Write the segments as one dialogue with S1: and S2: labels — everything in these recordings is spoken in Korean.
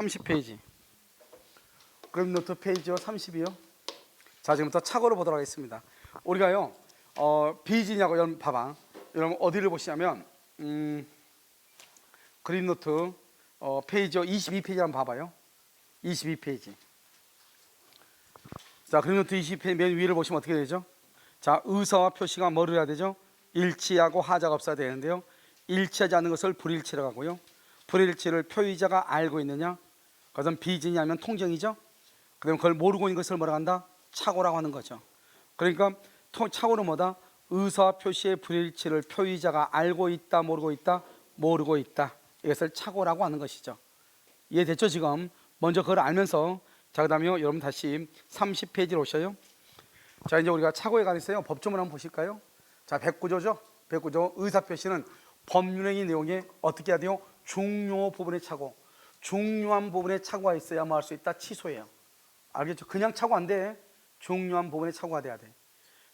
S1: 30페이지. 그림 노트 페이지요 30이요. 자, 지금부터 착오를 보도록 하겠습니다. 우리가요 비진이하고 여러분 봐봐. 여러분 어디를 보시냐면 그림 노트 페이지요 22페이지 한번 봐봐요. 22페이지. 자, 그림 노트 22페이지 맨 위를 보시면 어떻게 되죠? 자, 의사와 표시가 뭐를 해야 되죠? 일치하고 하자가 없어야 되는데요, 일치하지 않는 것을 불일치라고 하고요, 불일치를 표의자가 알고 있느냐, 그것은 비진이 아니면 통정이죠. 그러면 그걸 모르고 있는 것을 뭐라고 한다? 착오라고 하는 거죠. 그러니까 착오는 뭐다? 의사 표시의 불일치를 표의자가 알고 있다, 모르고 있다? 모르고 있다. 이것을 착오라고 하는 것이죠. 이해됐죠 지금? 먼저 그걸 알면서, 자, 그 다음에요 여러분 다시 30페이지로 오셔요. 자, 이제 우리가 착오에 관해서요 법조문 한번 보실까요? 자, 109조죠. 109조 의사 표시는 법률행위 내용에 어떻게 해야 돼요? 중요 부분의 착오, 중요한 부분에 착오가 있어야 뭐 할 수 있다? 취소해요. 알겠죠? 그냥 착오 안 돼. 중요한 부분에 착오가 돼야 돼.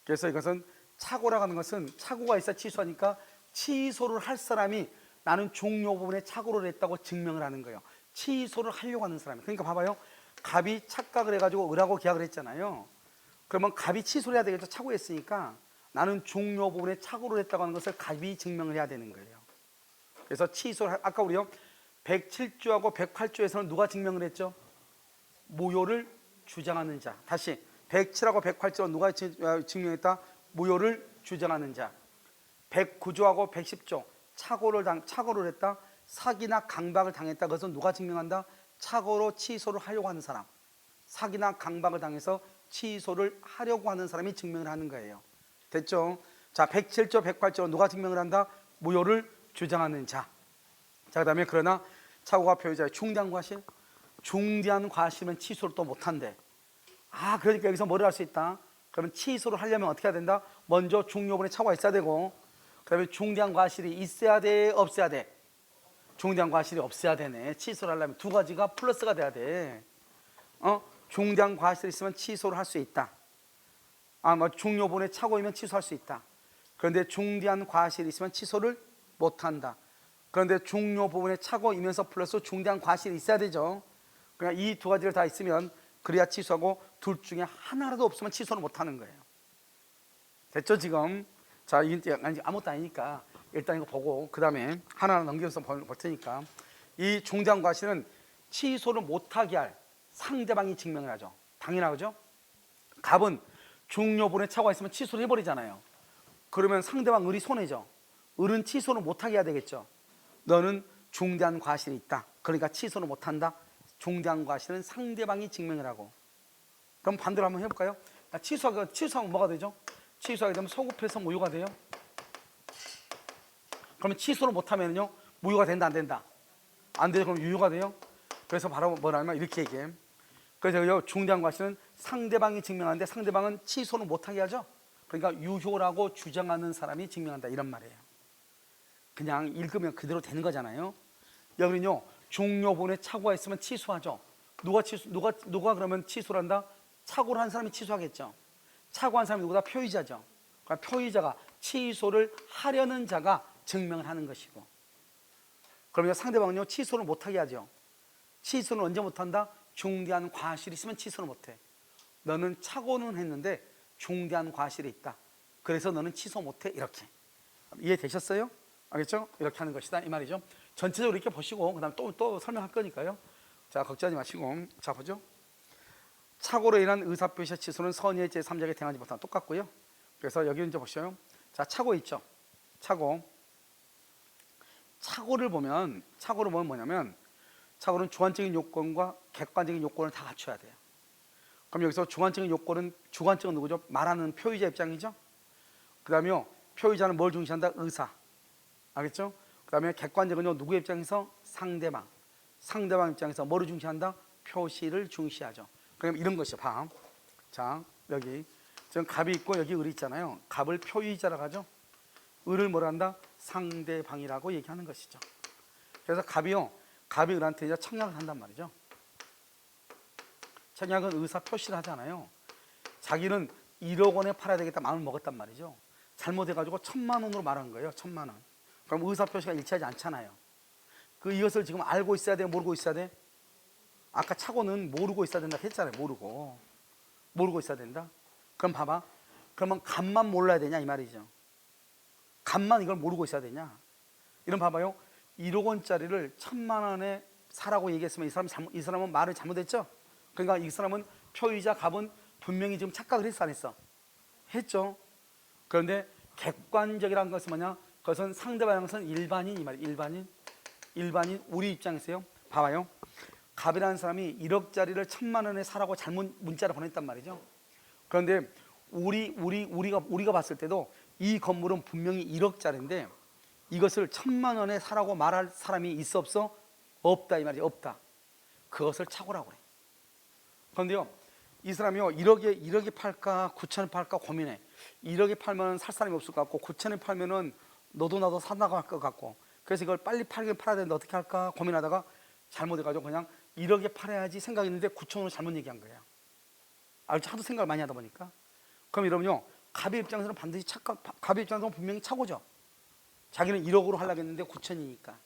S1: 그래서 이것은 착오라고 하는 것은 착오가 있어야 취소하니까, 취소를 할 사람이 나는 중요 부분에 착오를 했다고 증명을 하는 거예요. 취소를 하려고 하는 사람이. 그러니까 봐봐요, 갑이 착각을 해가지고 을하고 계약을 했잖아요. 그러면 갑이 취소를 해야 되겠죠. 착오했으니까 나는 중요 부분에 착오를 했다고 하는 것을 갑이 증명을 해야 되는 거예요. 그래서 취소를 아까 우리요 107조하고 108조에서는 누가 증명을 했죠? 무효를 주장하는 자. 다시 107하고 108조는 누가 증명했다? 무효를 주장하는 자. 109조하고 110조 착오를 했다, 사기나 강박을 당했다. 그것은 누가 증명한다? 착오로 취소를 하려고 하는 사람, 사기나 강박을 당해서 취소를 하려고 하는 사람이 증명을 하는 거예요. 됐죠? 자, 107조 108조 누가 증명을 한다? 무효를 주장하는 자. 자, 그 다음에 그러나 착오가 표의자의 중대한 과실, 중대한 과실은 취소를 또 못한대. 아, 그러니까 여기서 뭐를 할 수 있다? 그러면 취소를 하려면 어떻게 해야 된다? 먼저 중요분에 착오가 있어야 되고, 그 다음에 중대한 과실이 있어야 돼, 없어야 돼? 중대한 과실이 없어야 되네. 취소를 하려면 두 가지가 플러스가 돼야 돼. 중대한 과실이 있으면 취소를 할 수 있다. 중요분에 착오이면 취소할 수 있다. 그런데 중대한 과실이 있으면 취소를 못한다. 그런데 중요 부분에 착오이면서 플러스 중대한 과실이 있어야 되죠. 그러니까 이 두 가지를 다 있으면 그래야 취소하고, 둘 중에 하나라도 없으면 취소를 못하는 거예요. 됐죠 지금? 자, 이게 아무것도 아니니까 일단 이거 보고 그 다음에 하나하나 넘겨서 볼 테니까, 이 중대한 과실은 취소를 못하게 할 상대방이 증명을 하죠. 당연하죠? 갑은 중요 부분에 착오가 있으면 취소를 해버리잖아요. 그러면 상대방 을이 손해죠. 을은 취소를 못하게 해야 되겠죠. 너는 중대한 과실이 있다, 그러니까 취소를 못한다. 중대한 과실은 상대방이 증명을 하고. 그럼 반대로 한번 해볼까요? 취소하면 뭐가 되죠? 취소하게 되면 소급해서 무효가 돼요. 그러면 취소를 못하면요 무효가 된다, 안 된다? 안 돼요. 그럼 유효가 돼요. 그래서 바로 뭐냐면 이렇게 얘기해. 그래서 중대한 과실은 상대방이 증명하는데 상대방은 취소를 못하게 하죠. 그러니까 유효라고 주장하는 사람이 증명한다, 이런 말이에요. 그냥 읽으면 그대로 되는 거잖아요. 여기는요 중요 부분에 착오가 있으면 취소하죠. 누가 그러면 취소를 한다? 착오를 한 사람이 취소하겠죠. 착오한 사람이 누구다? 표의자죠. 그러니까 표의자가 취소를 하려는 자가 증명을 하는 것이고, 그러면 상대방은요 취소를 못하게 하죠. 취소는 언제 못한다? 중대한 과실이 있으면 취소를 못해. 너는 착오는 했는데 중대한 과실이 있다, 그래서 너는 취소 못해. 이렇게 이해되셨어요? 알겠죠? 이렇게 하는 것이다, 이 말이죠. 전체적으로 이렇게 보시고 그 다음 또 설명할 거니까요. 자, 걱정하지 마시고. 자, 보죠. 착오로 인한 의사표시의 취소는 선의의 제3자에게 행하지 못한다. 똑같고요. 그래서 여기 이제 보셔요. 자, 착오 있죠. 착오를 보면 뭐냐면, 착오는 주관적인 요건과 객관적인 요건을 다 갖춰야 돼요. 그럼 여기서 주관적인 누구죠? 말하는 표의자 입장이죠. 그 다음에요 표의자는 뭘 중시한다? 의사. 알겠죠? 그 다음에 객관적은요 누구의 입장에서? 상대방 입장에서 뭐를 중시한다? 표시를 중시하죠. 그럼 이런 것이요. 봐. 자, 여기 지금 갑이 있고 여기 을이 있잖아요. 갑을 표의자라고 하죠. 을을 뭐라 한다? 상대방이라고 얘기하는 것이죠. 그래서 갑이 을한테 이제 청약을 한단 말이죠. 청약은 의사 표시를 하잖아요. 자기는 1억 원에 팔아야 되겠다 마음을 먹었단 말이죠. 잘못해가지고 1,000만 원으로 말한 거예요. 1,000만 원. 그럼 의사 표시가 일치하지 않잖아요. 이것을 지금 알고 있어야 돼, 모르고 있어야 돼? 아까 차고는 모르고 있어야 된다 했잖아요. 모르고 있어야 된다. 그럼 봐봐. 그러면 값만 몰라야 되냐 이 말이죠. 값만 이걸 모르고 있어야 되냐. 이런 봐봐요. 1억 원짜리를 1,000만 원에 사라고 얘기했으면 이 사람은 말을 잘못했죠. 그러니까 이 사람은 표의자 값은 분명히 지금 착각을 했어 안 했어? 했죠. 그런데 객관적이라는 것은 뭐냐? 그것은 상대방은 일반인 이 말이에요. 일반인 우리 입장에서요. 봐봐요. 갑이라는 사람이 1억짜리를 1,000만 원에 사라고 잘못 문자를 보냈단 말이죠. 그런데 우리가 봤을 때도 이 건물은 분명히 1억짜리인데 이것을 1,000만 원에 사라고 말할 사람이 있어 없어? 없다 이 말이에요. 없다. 그것을 착오라고 그래. 그런데요, 이 사람이요 1억에 팔까 9천에 팔까 고민해. 1억에 팔면 살 사람이 없을 것 같고 9천에 팔면은 너도 나도 산다고 할 것 같고, 그래서 이걸 빨리 팔긴 팔아야 되는데 어떻게 할까 고민하다가 잘못해가지고 그냥 1억에 팔아야지 생각했는데 9천으로 잘못 얘기한 거야. 하도 생각을 많이 하다 보니까. 그럼 여러분요, 갑의 입장에서는 반드시 갑의 입장에서는 분명히 착오죠. 자기는 1억으로 하려고 했는데 9천이니까.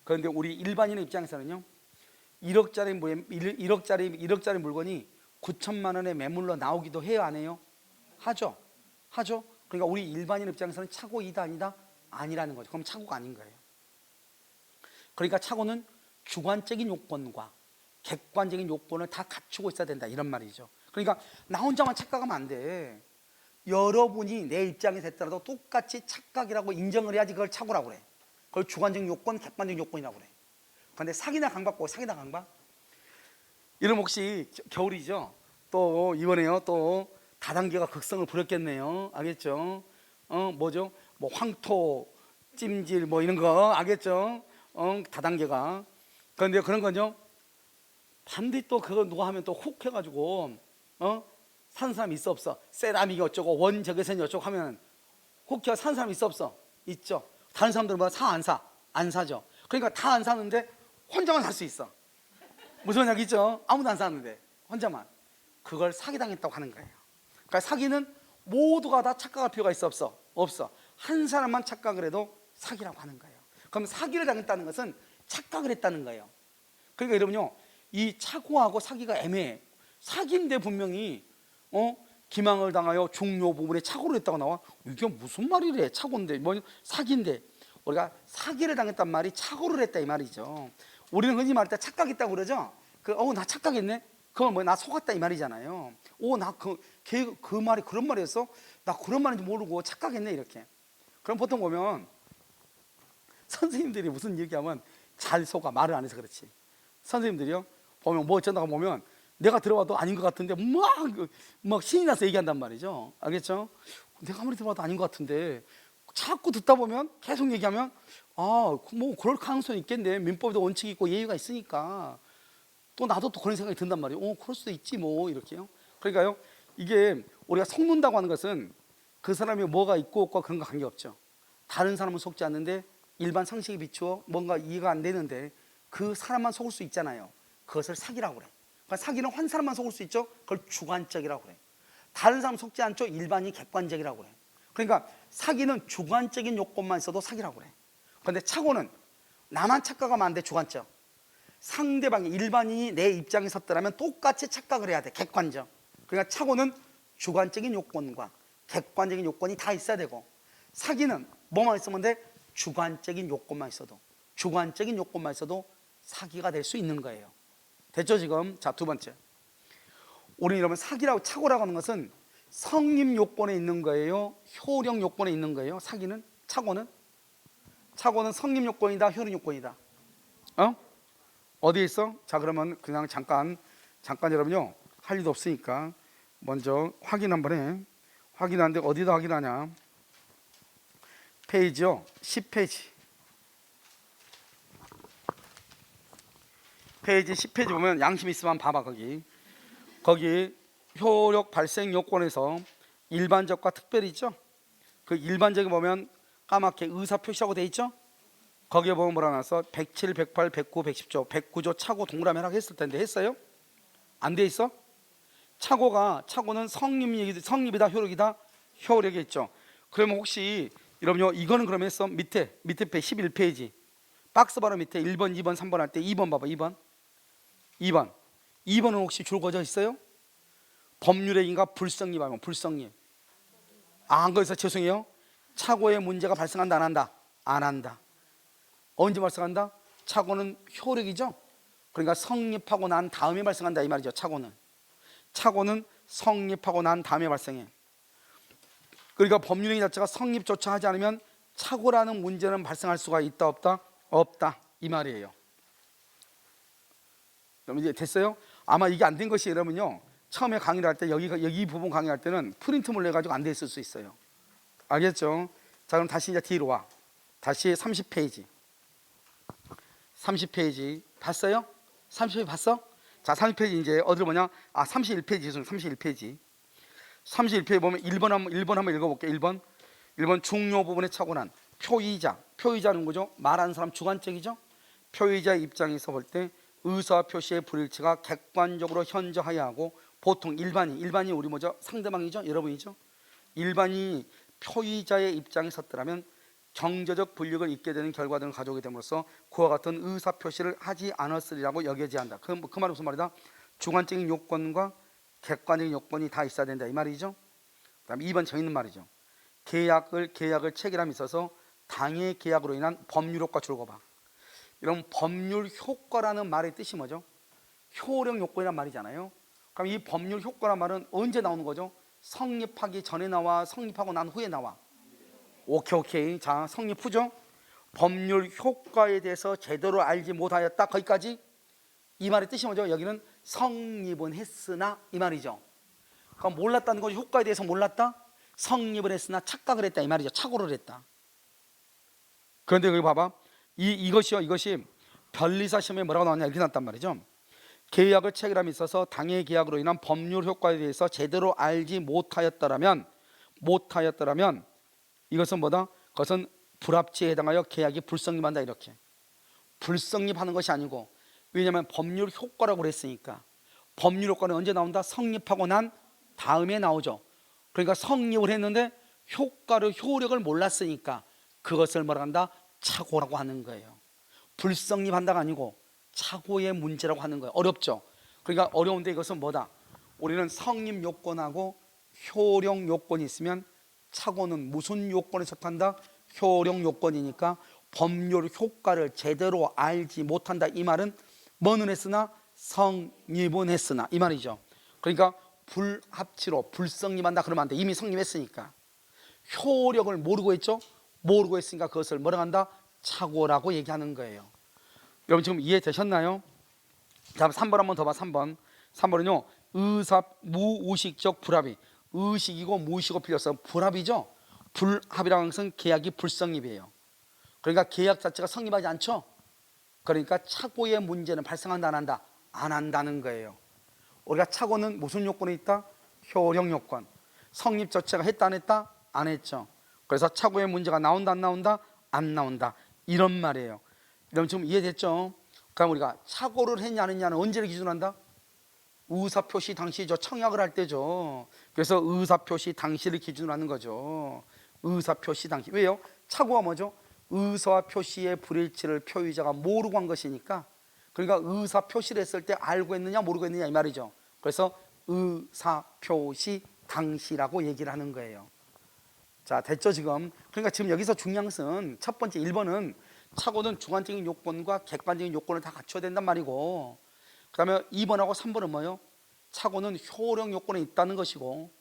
S1: 그런데 우리 일반인의 입장에서는요, 1억짜리 물건이 9천만 원의 매물로 나오기도 해요, 안 해요? 하죠. 그러니까 우리 일반인 입장에서는 착오이다 아니다? 아니라는 거죠. 그럼 착오가 아닌 거예요. 그러니까 착오는 주관적인 요건과 객관적인 요건을 다 갖추고 있어야 된다 이런 말이죠. 그러니까 나 혼자만 착각하면 안 돼. 여러분이 내 입장이 됐더라도 똑같이 착각이라고 인정을 해야지 그걸 착오라고 그래. 그걸 주관적인 요건, 객관적인 요건이라고 그래. 그런데 사기나 강박 보고 사기나 강박? 이러면 혹시 겨울이죠. 또 이번에요 또 다단계가 극성을 부렸겠네요. 알겠죠? 뭐죠? 뭐 황토, 찜질 뭐 이런 거 알겠죠? 다단계가. 그런데 그런 거죠. 반드시 또 그거 누가 하면 또 훅 해가지고 산 사람 있어 없어? 세라믹이 어쩌고 원적외선이 어쩌고 하면 훅 해서 산 사람 있어 없어? 있죠. 다른 사람들은 뭐 사 안 사? 안 사죠. 그러니까 다 안 사는데 혼자만 살 수 있어. 무슨 이야기 있죠? 아무도 안 사는데 혼자만. 그걸 사기당했다고 하는 거예요. 그러니까 사기는 모두가 다 착각할 필요가 있어 없어? 없어. 한 사람만 착각을 해도 사기라고 하는 거예요. 그럼 사기를 당했다는 것은 착각을 했다는 거예요. 그러니까 여러분요, 이 착오하고 사기가 애매해. 사기인데 분명히 기망을 당하여 중요 부분에 착오를 했다고 나와. 이게 무슨 말이래? 착오인데 뭐 사기인데. 우리가 사기를 당했단 말이 착오를 했다 이 말이죠. 우리는 흔히 말할 때 착각했다고 그러죠. 나 착각했네. 그건 뭐 나 속았다 이 말이잖아요. 나 그 말이 그런 말이었어? 나 그런 말인지 모르고 착각했네 이렇게. 그럼 보통 보면 선생님들이 무슨 얘기하면 잘 속아. 말을 안 해서 그렇지. 선생님들이요 보면 뭐 어쩐다고 보면 내가 들어봐도 아닌 것 같은데 막 신이 나서 얘기한단 말이죠. 알겠죠? 내가 아무리 들어봐도 아닌 것 같은데 자꾸 듣다 보면 계속 얘기하면 뭐 그럴 가능성이 있겠네. 민법에도 원칙이 있고 예의가 있으니까 또 나도 또 그런 생각이 든단 말이에요. 그럴 수도 있지 뭐 이렇게요. 그러니까요, 이게 우리가 속는다고 하는 것은 그 사람이 뭐가 있고 없고 그런 거 관계없죠. 다른 사람은 속지 않는데 일반 상식에 비추어 뭔가 이해가 안 되는데 그 사람만 속을 수 있잖아요. 그것을 사기라고 그래. 그러니까 사기는 한 사람만 속을 수 있죠. 그걸 주관적이라고 그래. 다른 사람 속지 않죠. 일반이 객관적이라고 그래. 그러니까 사기는 주관적인 요건만 있어도 사기라고 그래. 그런데 착오는 나만 착각하면 안 돼. 주관적. 상대방이 일반인이 내 입장에 섰더라면 똑같이 착각을 해야 돼. 객관적. 그러니까 착오는 주관적인 요건과 객관적인 요건이 다 있어야 되고, 사기는 뭐만 있으면 돼? 주관적인 요건만 있어도 사기가 될 수 있는 거예요. 됐죠 지금? 자, 두 번째, 우리 여러분 사기라고 착오라고 하는 것은 성립 요건에 있는 거예요? 효력 요건에 있는 거예요? 사기는? 착오는 성립 요건이다? 효력 요건이다? 어디에 있어? 자, 그러면 그냥 잠깐 여러분요, 할 일도 없으니까 먼저 확인 한번 해. 확인하는데 어디다 확인하냐? 페이지요, 10페이지. 페이지 10페이지 보면 양심 있으면 봐봐. 거기 효력 발생 요건에서 일반적과 특별히 있죠. 그 일반적이 보면 까맣게 의사 표시하고 돼 있죠. 거기에 보면 뭐라 나왔어? 107, 108, 109, 110조 109조 착오 동그라미 하라고 했을 텐데 했어요? 안 돼 있어? 착오는 성립이다 효력이다? 효력이 있죠. 그러면 혹시 여러분요, 이거는 그러면 했어? 밑에 11페이지 박스 바로 밑에 1번, 2번, 3번 할 때 2번 봐봐. 2번 2번은 혹시 줄거져 있어요? 법률행위가 불성립하면 불성립. 안 그래서 죄송해요. 착오의 문제가 발생한다 안 한다? 안 한다. 언제 발생한다? 착오는 효력이죠. 그러니까 성립하고 난 다음에 발생한다 이 말이죠. 착오는 성립하고 난 다음에 발생해. 그러니까 법률행위 자체가 성립조차 하지 않으면 착오라는 문제는 발생할 수가 있다 없다? 없다 이 말이에요. 그럼 이제 됐어요? 아마 이게 안 된 것이 여러분요, 처음에 강의를 할 때 여기 부분 강의할 때는 프린트물 내가지고 안 돼 있을 수 있어요. 알겠죠? 자, 그럼 다시 이제 뒤로 와. 다시 30페이지. 30페이지 봤어요? 30페이지 봤어? 자, 30페이지 이제 어디로 보냐? 31페이지 죄송해요. 31페이지. 31페이지 보면 1번 한번 읽어볼게요. 1번 중요 부분에 착오난 표의자는 뭐죠? 말하는 사람 주관적이죠? 표의자 입장에서 볼 때 의사 표시의 불일치가 객관적으로 현저하여야 하고, 보통 일반이 우리 뭐죠? 상대방이죠? 여러분이죠? 일반이 표의자의 입장에 섰더라면 경제적 불이익을 입게 되는 결과 등을 가져오게 됨으로써 그와 같은 의사 표시를 하지 않았으리라고 여겨지야 한다. 그 말은 무슨 말이다? 주관적인 요건과 객관적인 요건이 다 있어야 된다 이 말이죠. 그다음에 2번 재밌는 말이죠. 계약을 체결함에 있어서 당해 계약으로 인한 법률 효과 줄거 봐. 이런 법률 효과라는 말의 뜻이 뭐죠? 효력 요건이란 말이잖아요. 그럼 이 법률 효과란 말은 언제 나오는 거죠? 성립하기 전에 나와, 성립하고 난 후에 나와? 오케이. 자, 성립 후죠. 법률 효과에 대해서 제대로 알지 못하였다. 거기까지. 이 말의 뜻이 뭐죠? 여기는 성립은 했으나 이 말이죠. 그럼 몰랐다는 거죠. 효과에 대해서 몰랐다. 성립을 했으나 착각을 했다 이 말이죠. 착오를 했다. 그런데 여기 봐봐. 이것이 변리사 시험에 뭐라고 나왔냐 이렇게 나왔단 말이죠. 계약을 체결함에 있어서 당해 계약으로 인한 법률 효과에 대해서 제대로 알지 못하였더라면 이것은 뭐다? 그것은 불합치에 해당하여 계약이 불성립한다. 이렇게 불성립하는 것이 아니고, 왜냐하면 법률 효과라고 그랬으니까. 법률 효과는 언제 나온다? 성립하고 난 다음에 나오죠. 그러니까 성립을 했는데 효력을 몰랐으니까 그것을 뭐라 한다? 착오라고 하는 거예요. 불성립한다가 아니고 착오의 문제라고 하는 거예요. 어렵죠? 그러니까 어려운데 이것은 뭐다? 우리는 성립 요건하고 효력 요건이 있으면 착오는 무슨 요건에 속한다? 효력 요건이니까 법률 효과를 제대로 알지 못한다 이 말은 뭐는 했으나 성립은 했으나 이 말이죠. 그러니까 불합치로 불성립한다 그러면 안 돼. 이미 성립했으니까. 효력을 모르고 했죠? 모르고 했으니까 그것을 뭐라 한다? 착오라고 얘기하는 거예요. 여러분 지금 이해되셨나요? 다음 3번 한번 더 봐. 3번은요 무의식적 불합이, 의식이고 무의식이고 필요성 불합이죠. 불합이라는 것은 계약이 불성립이에요. 그러니까 계약 자체가 성립하지 않죠. 그러니까 착오의 문제는 발생한다 안 한다? 안 한다는 거예요. 우리가 착오는 무슨 요건이 있다? 효력 요건. 성립 자체가 했다 안 했다? 안 했죠. 그래서 착오의 문제가 나온다 안 나온다? 안 나온다. 이런 말이에요. 여러분 지금 이해됐죠? 그럼 우리가 착오를 했냐 안 했냐는 언제를 기준한다? 의사표시 당시죠. 청약을 할 때죠. 그래서 의사표시 당시를 기준으로 하는 거죠. 의사표시 당시. 왜요? 착오가 뭐죠? 의사와 표시의 불일치를 표의자가 모르고 한 것이니까, 그러니까 의사표시를 했을 때 알고 했느냐 모르고 했느냐 이 말이죠. 그래서 의사표시 당시라고 얘기를 하는 거예요. 자, 됐죠 지금? 그러니까 지금 여기서 중요한 것은 첫 번째 1번은 착오는 주관적인 요건과 객관적인 요건을 다 갖춰야 된단 말이고, 그 다음에 2번하고 3번은 뭐예요? 착오는 효력 요건에 있다는 것이고,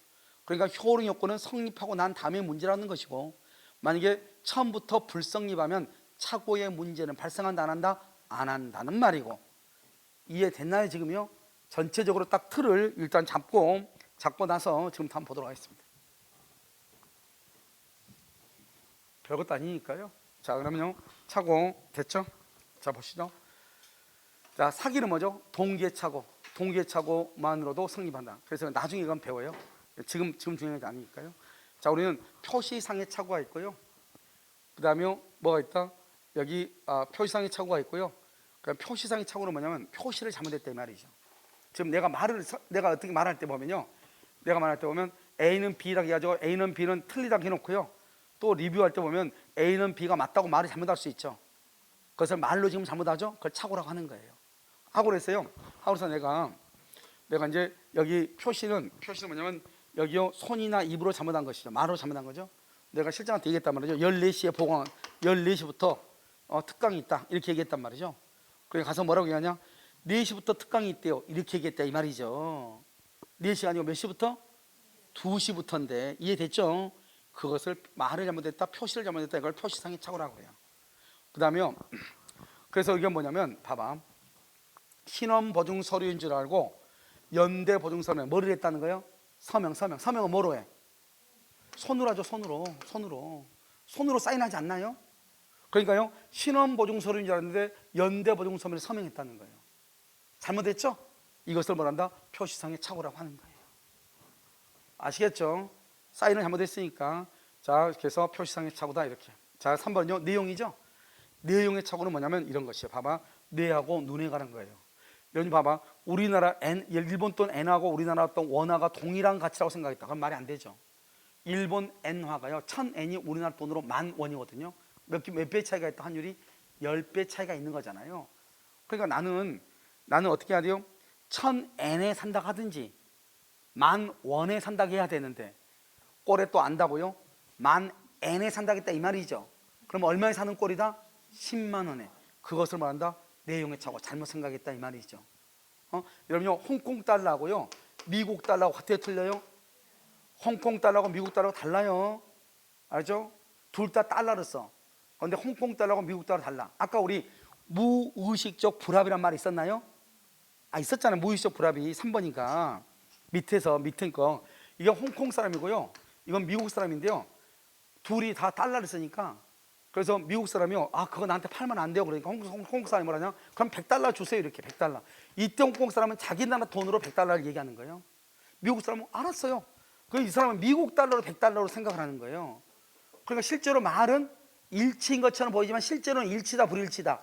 S1: 그러니까 효력 요건은 성립하고 난 다음에 문제라는 것이고, 만약에 처음부터 불성립하면 착오의 문제는 발생한다 안 한다? 안 한다는 말이고. 이해됐나요 지금요? 전체적으로 딱 틀을 일단 잡고 나서 지금부터 한번 보도록 하겠습니다. 별것도 아니니까요. 자, 그러면요 착오 됐죠? 자, 보시죠. 자, 사기는 뭐죠? 동기의 착오만으로도 성립한다. 그래서 나중에 이건 배워요. 지금 중요한 게 아니니까요. 자, 우리는 표시상의 착오가 있고요. 그 다음에 뭐가 있다? 여기 표시상의 착오가 있고요. 그러니까 표시상의 착오는 뭐냐면 표시를 잘못했다 이 말이죠. 지금 내가 어떻게 말할 때 보면요, 내가 말할 때 보면 A는 B라고 해가지고 A는 B는 틀리다고 해놓고요, 또 리뷰할 때 보면 A는 B가 맞다고 말을 잘못할 수 있죠. 그것을 말로 지금 잘못하죠. 그걸 착오라고 하는 거예요. 하고 그랬어요. 하고 그래서 내가 내가 이제 여기 표시는 뭐냐면 여기요 손이나 입으로 잘못한 것이죠. 말로 잘못한 거죠. 내가 실장한테 얘기했단 말이죠. 14시에 보강 14시부터 특강이 있다 이렇게 얘기했단 말이죠. 그래 가서 뭐라고 얘기하냐? 4시부터 특강이 있대요. 이렇게 얘기했다 이 말이죠. 4시가 아니고 몇 시부터? 2시부터인데 이해됐죠? 그것을 말을 잘못했다, 표시를 잘못했다 이걸 표시상의 착오라고 해요. 그 다음에요. 그래서 이게 뭐냐면 봐봐. 신원보증 서류인 줄 알고 연대보증서면 뭐를 했다는 거예요? 서명은 뭐로 해? 손으로 하죠. 손으로 사인하지 않나요? 그러니까요 신원보증 서류인 줄 알았는데 연대보증서면에 서명했다는 거예요. 잘못했죠? 이것을 뭐란다? 표시상의 착오라고 하는 거예요. 아시겠죠? 사인을 잘못했으니까. 자, 그래서 표시상의 착오다 이렇게. 자, 3번은요 내용이죠. 내용의 착오는 뭐냐면 이런 것이에요. 봐봐, 뇌하고 눈에 관한 거예요. 여기 봐봐, 우리나라 일본 돈 N하고 우리나라 돈 원화가 동일한 가치라고 생각했다. 그럼 말이 안 되죠. 일본 N화가요 1000N이 우리나라 돈으로 10,000원이거든요. 몇 배 차이가 있다? 환율이 10배 차이가 있는 거잖아요. 그러니까 나는 어떻게 해야 돼요? 1000N에 산다 하든지 10,000원에 산다고 해야 되는데 꼴에 또 안다고요? 10,000N에 산다겠다 이 말이죠. 그럼 얼마에 사는 꼴이다? 10만 원에. 그것을 말한다? 내용의 착오, 잘못 생각했다 이 말이죠. 여러분요 홍콩 달러하고요 미국 달러하고 어떻게 틀려요? 홍콩 달러하고 미국 달러하고 달라요. 알죠? 둘 다 달러를 써. 그런데 홍콩 달러하고 미국 달러 달라. 아까 우리 무의식적 불합이란 말이 있었나요? 있었잖아요. 무의식적 불합이 3번이니까 밑에 거 이게 홍콩 사람이고요 이건 미국 사람인데요 둘이 다 달러를 쓰니까 그래서 미국 사람이요 그거 나한테 팔면 안 돼요. 그러니까 홍콩 사람이 뭐라냐? 그럼 100달러 주세요 이렇게 100달러. 이때 홍콩 사람은 자기 나라 돈으로 100달러를 얘기하는 거예요. 미국 사람은 알았어요. 이 사람은 미국 달러로 100달러로 생각을 하는 거예요. 그러니까 실제로 말은 일치인 것처럼 보이지만 실제로는 일치다 불일치다?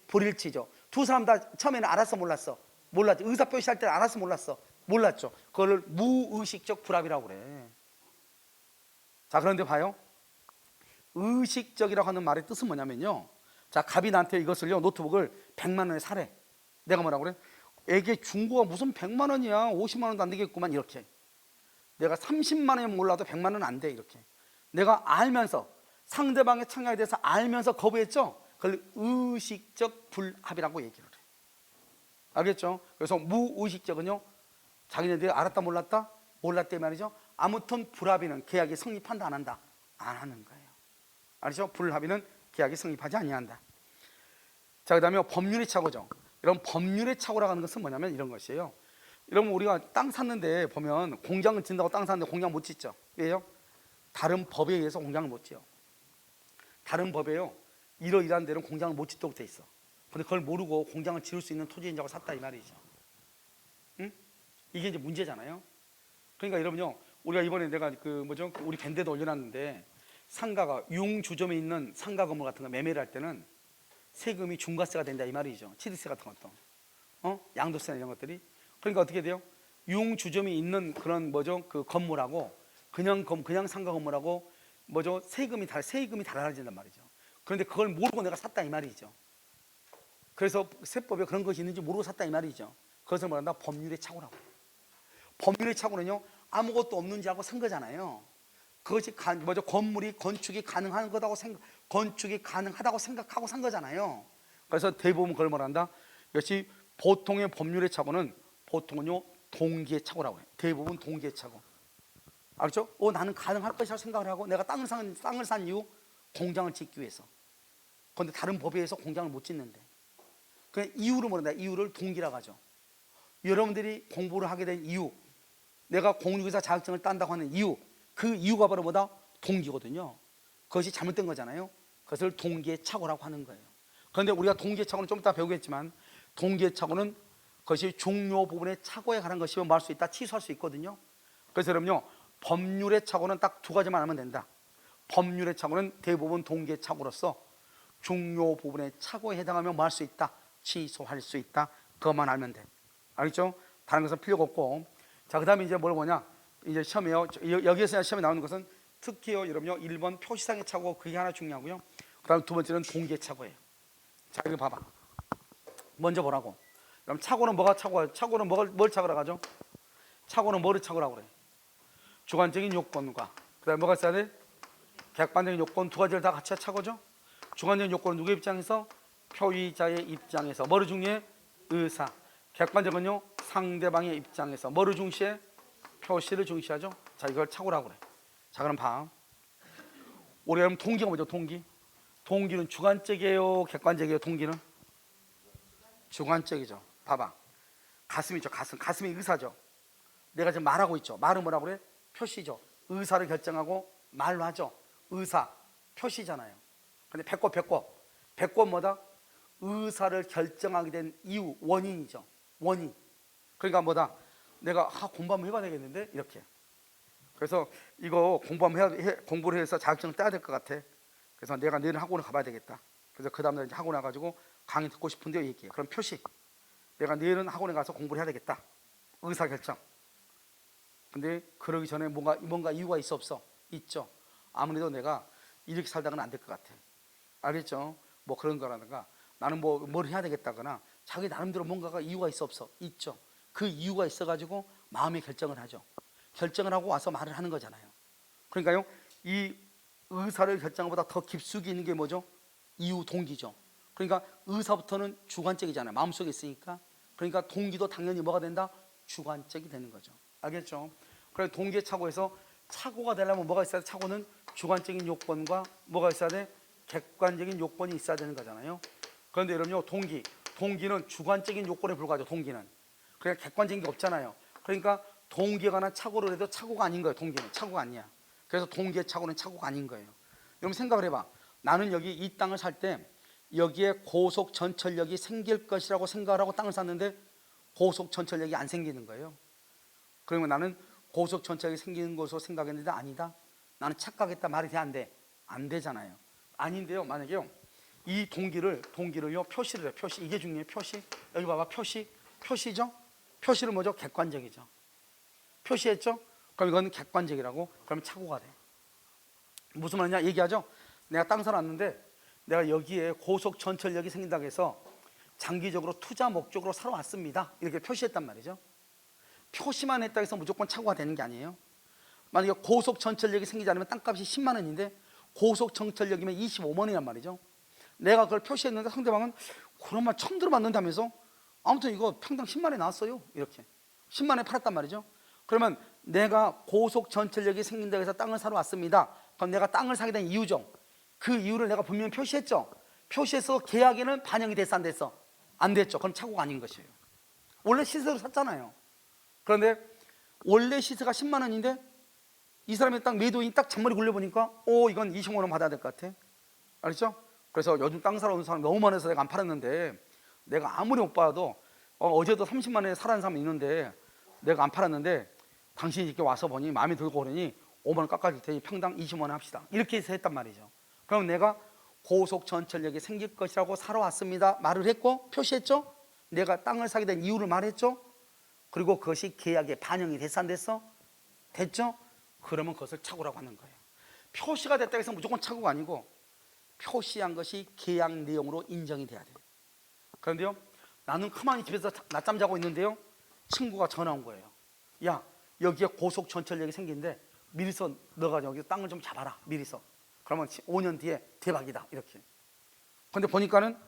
S1: 불일치죠. 두 사람 다 처음에는 알았어 몰랐어? 몰랐죠. 의사 표시할 때는 알았어 몰랐어? 몰랐죠. 그걸 무의식적 불합이라고 그래. 자, 그런데 봐요. 의식적이라고 하는 말의 뜻은 뭐냐면요. 자, 갑이 나한테 이것을요 노트북을 100만 원에 사래. 내가 뭐라고 그래? 애게 중고가 무슨 100만 원이야 50만 원도 안 되겠구만 이렇게. 내가 30만 원이면 몰라도 100만 원은 안 돼 이렇게. 내가 알면서 상대방의 청약에 대해서 알면서 거부했죠. 그걸 의식적 불합이라고 얘기를 해. 알겠죠? 그래서 무의식적은요 자기네들이 알았다 몰랐다? 몰랐대 말이죠. 아무튼 불합의는 계약이 성립한다 안 한다? 안 하는 거예요. 알죠? 불합의는 계약이 성립하지 아니한다. 자, 그 다음에 법률의 착오죠. 이런 법률의 착오라고 하는 것은 뭐냐면 이런 것이에요. 여러분 우리가 땅 샀는데 보면 공장을 짓는다고 땅 샀는데 공장 못 짓죠. 왜요? 다른 법에 의해서 공장을 못 지어. 다른 법에요 이러이러한 데는 공장을 못 짓도록 돼 있어. 근데 그걸 모르고 공장을 지을 수 있는 토지인자가 샀다 이 말이죠. 응? 이게 이제 문제잖아요. 그러니까 여러분요 우리가 이번에 내가 우리 밴드에도 올려놨는데 상가가 융주점에 있는 상가 건물 같은 거 매매를 할 때는 세금이 중과세가 된다 이 말이죠. 치드세 같은 것도 양도세나 이런 것들이. 그러니까 어떻게 돼요? 융주점이 있는 그런 그 건물하고 그냥 상가 건물하고 세금이 달라진단 말이죠. 그런데 그걸 모르고 내가 샀다 이 말이죠. 그래서 세법에 그런 것이 있는지 모르고 샀다 이 말이죠. 그것을 말한다 법률의 착오라고. 법률의 착오는요 아무것도 없는지 하고 산 거잖아요. 그것이 건축이 가능한 거다고 건축이 가능하다고 생각하고 산 거잖아요. 그래서 대부분 그걸 말한다. 역시 보통의 법률의 착오는 보통은요 동기의 착오라고 해요. 대부분 동기의 착오. 알죠? 나는 가능할 것이라고 생각을 하고 내가 땅을 산 이유 공장을 짓기 위해서. 그런데 다른 법에 의해서 공장을 못 짓는데. 그 이유를 모른다. 이유를 동기라고 하죠. 여러분들이 공부를 하게 된 이유, 내가 공유기사 자격증을 딴다고 하는 이유, 그 이유가 바로 뭐다? 동기거든요. 그것이 잘못된 거잖아요. 그것을 동기의 착오라고 하는 거예요. 그런데 우리가 동기의 착오는 좀 이따 배우겠지만 동기의 착오는 그것이 중요 부분의 착오에 관한 것이면 뭐 할 수 있다? 취소할 수 있거든요. 그래서 여러분요 법률의 착오는 딱 두 가지만 하면 된다. 법률의 착오는 대부분 동기의 착오로서 중요 부분의 착오에 해당하면 뭐 할 수 있다? 취소할 수 있다. 그것만 알면 돼. 알겠죠? 다른 것은 필요가 없고. 자, 그 다음에 이제 뭘 보냐? 이제 시험에요. 여기에서 시험에 나오는 것은 특히요, 여러분요, 1번 표시상의 착오, 그게 하나 중요하고요. 그 다음 두 번째는 동기의 착오예요. 자, 이거 봐봐. 먼저 보라고. 그럼 착오는 뭐가 착오야? 착오는 뭘 착오라고 하죠? 착오는 뭐를 착오라고 그래? 주관적인 요건과 그다음에 뭐가 있어야 돼? 객관적인 요건 두 가지를 다 같이 착오죠. 주관적인 요건은 누구의 입장에서? 표의자의 입장에서. 뭐를 중요해? 의사. 객관적은요? 상대방의 입장에서. 뭐를 중시해? 표시를 중시하죠. 자, 이걸 착오라고 그래. 자, 그럼 봐. 우리 그럼 동기가 뭐죠? 동기는 주관적이에요, 객관적이에요? 동기는 주관적이죠. 봐봐. 가슴이죠. 가슴이 의사죠. 내가 지금 말하고 있죠. 말은 뭐라고 그래? 표시죠. 의사를 결정하고 말로 하죠. 의사, 표시잖아요. 근데 배꼽 뭐다? 의사를 결정하게 된 이유, 원인이죠. 원인. 그러니까 뭐다? 내가 공부 한번 해봐야 되겠는데? 이렇게. 그래서 이거 공부를 해서 자격증을 따야 될 것 같아. 그래서 내가 내일 학원을 가봐야 되겠다. 그래서 그 다음날 이제 학원 와가지고 강의 듣고 싶은데 얘기해. 그럼 표시. 내가 내일은 학원에 가서 공부를 해야 되겠다. 의사결정. 근데 그러기 전에 뭔가 이유가 있어 없어? 있죠. 아무래도 내가 이렇게 살다가는 안 될 것 같아. 알겠죠? 뭐 그런 거라든가 나는 뭘 해야 되겠다거나 자기 나름대로 뭔가가 이유가 있어 없어? 있죠. 그 이유가 있어가지고 마음의 결정을 하죠. 결정을 하고 와서 말을 하는 거잖아요. 그러니까요, 이 의사를 결정보다 더 깊숙이 있는 게 뭐죠? 이유, 동기죠. 그러니까 의사부터는 주관적이잖아요. 마음속에 있으니까. 그러니까 동기도 당연히 뭐가 된다? 주관적이 되는 거죠. 알겠죠? 그래서 동기의 착오에서 착오가 되려면 뭐가 있어야 돼? 착오는 주관적인 요건과 뭐가 있어야 돼? 객관적인 요건이 있어야 되는 거잖아요. 그런데 여러분요, 동기는 주관적인 요건에 불과하죠. 동기는 그냥 객관적인 게 없잖아요. 그러니까 동기에 관한 착오를 해도 착오가 아닌 거예요. 동기는 착오가 아니야. 그래서 동기의 착오는 착오가 아닌 거예요. 여러분 생각을 해봐. 나는 여기 이 땅을 살 때 여기에 고속 전철역이 생길 것이라고 생각을 하고 땅을 샀는데 고속 전철역이 안 생기는 거예요. 그러면 나는 고속 전철역이 생기는 것으로 생각했는데 아니다. 나는 착각했다. 말이 돼? 안 돼? 안 되잖아요. 아닌데요. 만약에요, 이 동기를요 표시를 해요. 표시. 이게 중요해요. 표시. 여기 봐봐. 표시죠. 표시는 뭐죠? 객관적이죠. 표시했죠? 그럼 이건 객관적이라고. 그러면 착오가 돼. 무슨 말이냐 얘기하죠. 내가 땅 사놨는데 내가 여기에 고속 전철역이 생긴다고 해서 장기적으로 투자 목적으로 사러 왔습니다. 이렇게 표시했단 말이죠. 표시만 했다고 해서 무조건 착오가 되는 게 아니에요. 만약에 고속 전철역이 생기지 않으면 땅값이 10만 원인데 고속 전철역이면 25만 원이란 말이죠. 내가 그걸 표시했는데 상대방은 그런 말 처음 들어봤는다면서 아무튼 이거 평당 10만 원에 나왔어요. 이렇게 10만 원에 팔았단 말이죠. 그러면 내가 고속 전철역이 생긴다고 해서 땅을 사러 왔습니다. 그럼 내가 땅을 사게 된 이유죠. 그 이유를 내가 분명히 표시했죠. 표시해서 계약에는 반영이 됐어 안 됐어? 안 됐죠. 그럼 착오가 아닌 것이에요. 원래 시세로 샀잖아요. 그런데 원래 시세가 10만 원인데 이 사람의 땅 매도인이 딱 잔머리 굴려보니까 이건 20만 원 받아야 될 것 같아. 알겠죠? 그래서 요즘 땅 사러 오는 사람 너무 많아서 내가 안 팔았는데, 내가 아무리 못 봐도 어제도 30만 원에 사라는 사람이 있는데 내가 안 팔았는데 당신이 이렇게 와서 보니 마음에 들고 그러니 5만 원 깎아줄 테니 평당 20만 원 합시다. 이렇게 해서 했단 말이죠. 그럼 내가 고속 전철역이 생길 것이라고 사러 왔습니다 말을 했고 표시했죠. 내가 땅을 사게 된 이유를 말했죠. 그리고 그것이 계약에 반영이 됐어 안 됐어? 됐죠? 그러면 그것을 착오라고 하는 거예요. 표시가 됐다고 해서 무조건 착오가 아니고 표시한 것이 계약 내용으로 인정이 돼야 돼요. 그런데요, 나는 가만히 집에서 낮잠 자고 있는데요, 친구가 전화 온 거예요. 야, 여기에 고속 전철역이 생긴데 미리서 너가 여기 땅을 좀 잡아라. 미리서. 그러면 5년 뒤에 대박이다. 이렇게. 근데 보니까는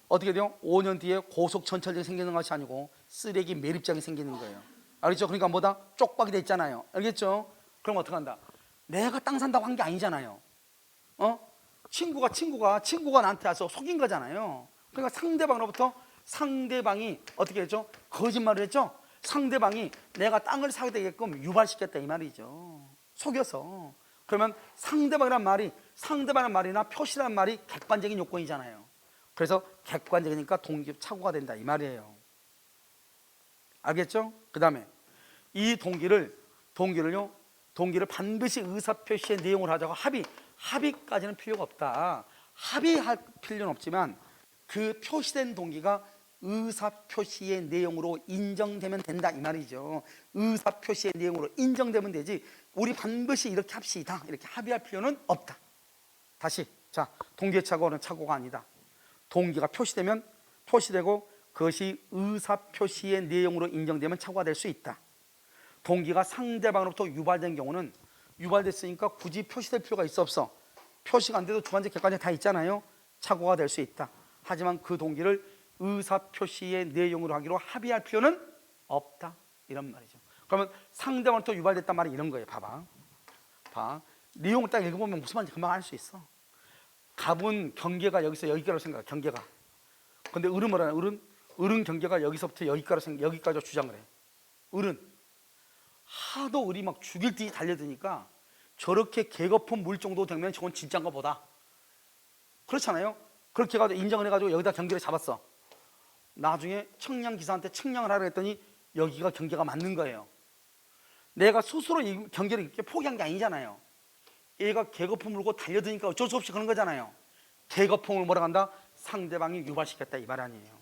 S1: 어떻게 돼요? 5년 뒤에 고속 전철역이 생기는 것이 아니고 쓰레기 매립장이 생기는 거예요. 알겠죠? 그러니까 뭐다? 쪽박이 돼 있잖아요. 알겠죠? 그럼 어떡한다? 내가 땅 산다고 한 게 아니잖아요. 친구가 나한테 와서 속인 거잖아요. 그러니까 상대방으로부터 상대방이 어떻게 했죠? 거짓말을 했죠? 상대방이 내가 땅을 사게 되게끔 유발시켰다 이 말이죠. 속여서. 그러면 상대방이란 말이나 표시란 말이 객관적인 요건이잖아요. 그래서 객관적이니까 동기 착오가 된다 이 말이에요. 알겠죠? 그 다음에 이 동기를 반드시 의사표시의 내용을 하자고 합의까지는 필요가 없다. 합의할 필요는 없지만 그 표시된 동기가 의사표시의 내용으로 인정되면 된다 이 말이죠. 의사표시의 내용으로 인정되면 되지 우리 반드시 이렇게 합시다 이렇게 합의할 필요는 없다. 다시, 자, 동기의 착오는 착오가 아니다. 동기가 표시되고 그것이 의사표시의 내용으로 인정되면 착오가 될 수 있다. 동기가 상대방으로부터 유발된 경우는 유발됐으니까 굳이 표시될 필요가 있어 없어? 표시가 안 돼도 주관적 객관적 다 있잖아요. 착오가 될 수 있다. 하지만 그 동기를 의사표시의 내용으로 하기로 합의할 필요는 없다, 이런 말이죠. 그러면 상대방으로부터 유발됐단 말이 이런 거예요. 봐봐, 내용을 딱 읽어보면 무슨 말인지 금방 알 수 있어. 갑은 경계가 여기서 여기까지로 생각해. 경계가. 근데 을은 뭐라냐? 을은 경계가 여기서부터 여기까지 주장을 해. 을은 하도 을이 막 죽일 듯이 달려드니까 저렇게 개거품 물 정도 되면 저건 진짜인가 보다. 그렇잖아요. 그렇게 해가지고 인정을 해가지고 여기다 경계를 잡았어. 나중에 청량 기사한테 청량을 하라 했더니 여기가 경계가 맞는 거예요. 내가 스스로 이 경계를 이렇게 포기한 게 아니잖아요. 얘가 개거품 물고 달려드니까 어쩔 수 없이 그런 거잖아요. 개거품을 뭐라 한다? 상대방이 유발시켰다, 이 말 아니에요.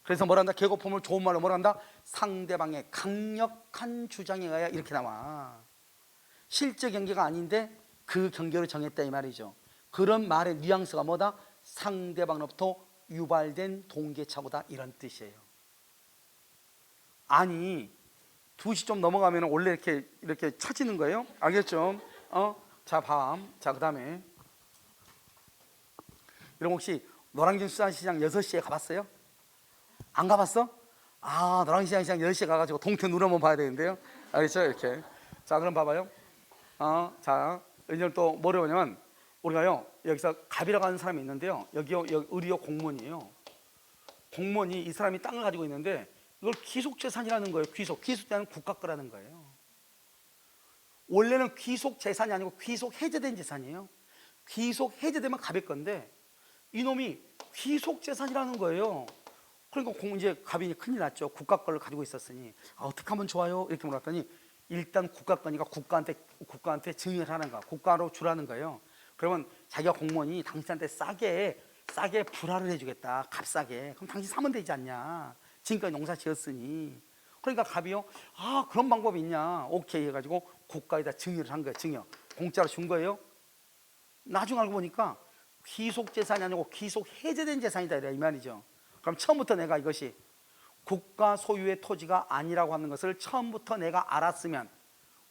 S1: 그래서 뭐라 한다? 개거품을 좋은 말로 뭐라 한다? 상대방의 강력한 주장에 의하여, 이렇게 나와. 실제 경계가 아닌데 그 경계를 정했다, 이 말이죠. 그런 말의 뉘앙스가 뭐다? 상대방으로부터 유발된 동계착오다, 이런 뜻이에요. 아니 2시 좀 넘어가면 원래 이렇게 쳐지는 거예요. 알겠죠? 자, 그 다음에 여러분 혹시 노량진 수산시장 6시에 가봤어요? 안 가봤어? 노량진 시장 6시에 가가지고 동태 눈 한번 봐야 되는데요. 알겠죠? 이렇게. 자, 그럼 봐봐요. 자, 이제 또 뭐를 보냐면 우리가요, 여기서 갑이라고 하는 사람이 있는데요. 여기 을이요 공무원이에요. 공무원이 이 사람이 땅을 가지고 있는데 이걸 귀속재산이라는 거예요. 귀속재산은 국가 거라는 거예요. 원래는 귀속재산이 아니고 귀속해제된 재산이에요. 귀속해제되면 갑의 건데 이놈이 귀속재산이라는 거예요. 그러니까 이제 갑이 큰일 났죠. 국가 거를 가지고 있었으니 어떻게 하면 좋아요? 이렇게 물었더니 일단 국가 거니까 국가한테 증여를 하는 거야. 국가로 주라는 거예요. 그러면 자기가 공무원이 당신한테 싸게 불화를 해주겠다. 값싸게. 그럼 당신 사면 되지 않냐. 지금까지 농사 지었으니. 그러니까 갑이요, 그런 방법이 있냐. 오케이 해가지고 국가에다 증여를 한 거예요. 증여. 공짜로 준 거예요. 나중에 알고 보니까 귀속재산이 아니고 귀속해제된 재산이다, 이 말이죠. 그럼 처음부터 내가 이것이 국가 소유의 토지가 아니라고 하는 것을 처음부터 내가 알았으면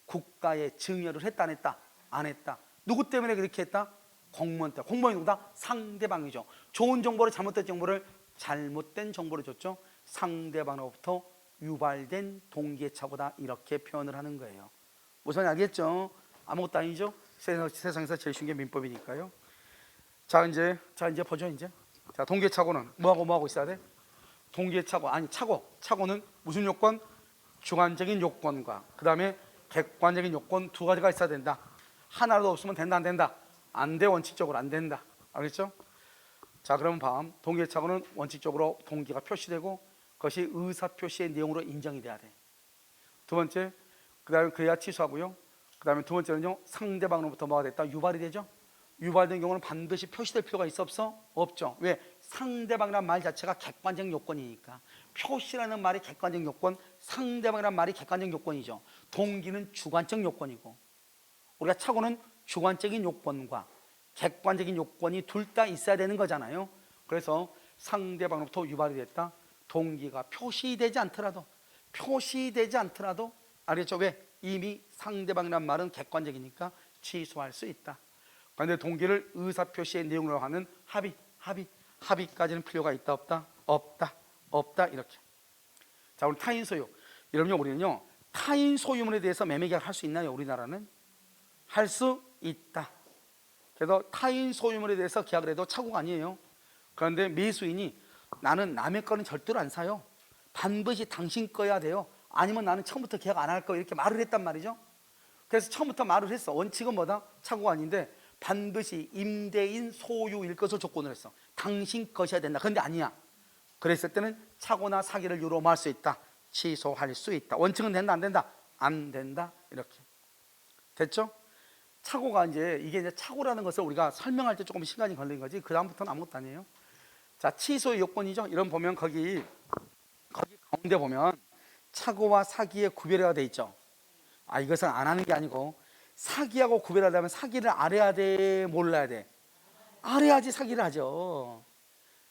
S1: 국가에 증여를 했다, 안 했다? 안 했다. 누구 때문에 그렇게 했다? 공무원 때문에. 공무원이 누구다? 상대방이죠. 좋은 정보를 잘못된 정보를 줬죠. 상대방으로부터 유발된 동기착오다, 이렇게 표현을 하는 거예요. 무슨 알겠죠? 아무것도 아니죠. 세상에서 제일 쉬운 게 민법이니까요. 자, 이제 보죠. 자, 동기착오는 뭐하고 있어야 돼? 착오는 무슨 요건? 주관적인 요건과 그 다음에 객관적인 요건 두 가지가 있어야 된다. 하나라도 없으면 된다, 안 된다? 안 돼. 원칙적으로 안 된다. 알겠죠? 자, 그러면 동기착오는 원칙적으로 동기가 표시되고 그것이 의사표시의 내용으로 인정이 돼야 돼. 두 번째, 그 다음에 그래야 취소하고요. 그 다음에 두 번째는요, 상대방으로부터 뭐가 됐다? 유발이 되죠. 유발된 경우는 반드시 표시될 필요가 있어 없어? 없죠. 왜? 상대방이라는 말 자체가 객관적 요건이니까. 표시라는 말이 객관적 요건, 상대방이라는 말이 객관적 요건이죠. 동기는 주관적 요건이고, 우리가 착오는 주관적인 요건과 객관적인 요건이 둘 다 있어야 되는 거잖아요. 그래서 상대방으로부터 유발이 됐다. 동기가 표시되지 않더라도 알겠죠? 왜? 이미 상대방이란 말은 객관적이니까 취소할 수 있다. 그런데 동기를 의사표시의 내용으로 하는 합의까지는 필요가 있다, 없다? 없다, 이렇게. 자, 우리 타인 소유. 여러분요, 우리는요, 타인 소유물에 대해서 매매 계약을 할 수 있나요? 우리나라는 할 수 있다. 그래서 타인 소유물에 대해서 계약을 해도 착오가 아니에요. 그런데 매수인이 나는 남의 거는 절대로 안 사요. 반드시 당신 거야 돼요. 아니면 나는 처음부터 계약 안 할 거, 이렇게 말을 했단 말이죠. 그래서 처음부터 말을 했어. 원칙은 뭐다? 착오가 아닌데 반드시 임대인 소유일 것을 조건으로 했어. 당신 것이어야 된다. 그런데 아니야. 그랬을 때는 착오나 사기를 유로할 수 있다. 취소할 수 있다. 원칙은 된다, 안 된다? 안 된다. 이렇게. 됐죠? 착오가 이게 착오라는 것을 우리가 설명할 때 조금 시간이 걸리는 거지. 그 다음부터는 아무것도 아니에요. 자, 취소의 요건이죠. 이런 보면 거기 가운데 보면 착오와 사기의 구별이 돼 있죠. 이것은 안 하는 게 아니고, 사기하고 구별하려면 사기를 알아야 돼, 몰라야 돼? 알아야지 사기를 하죠.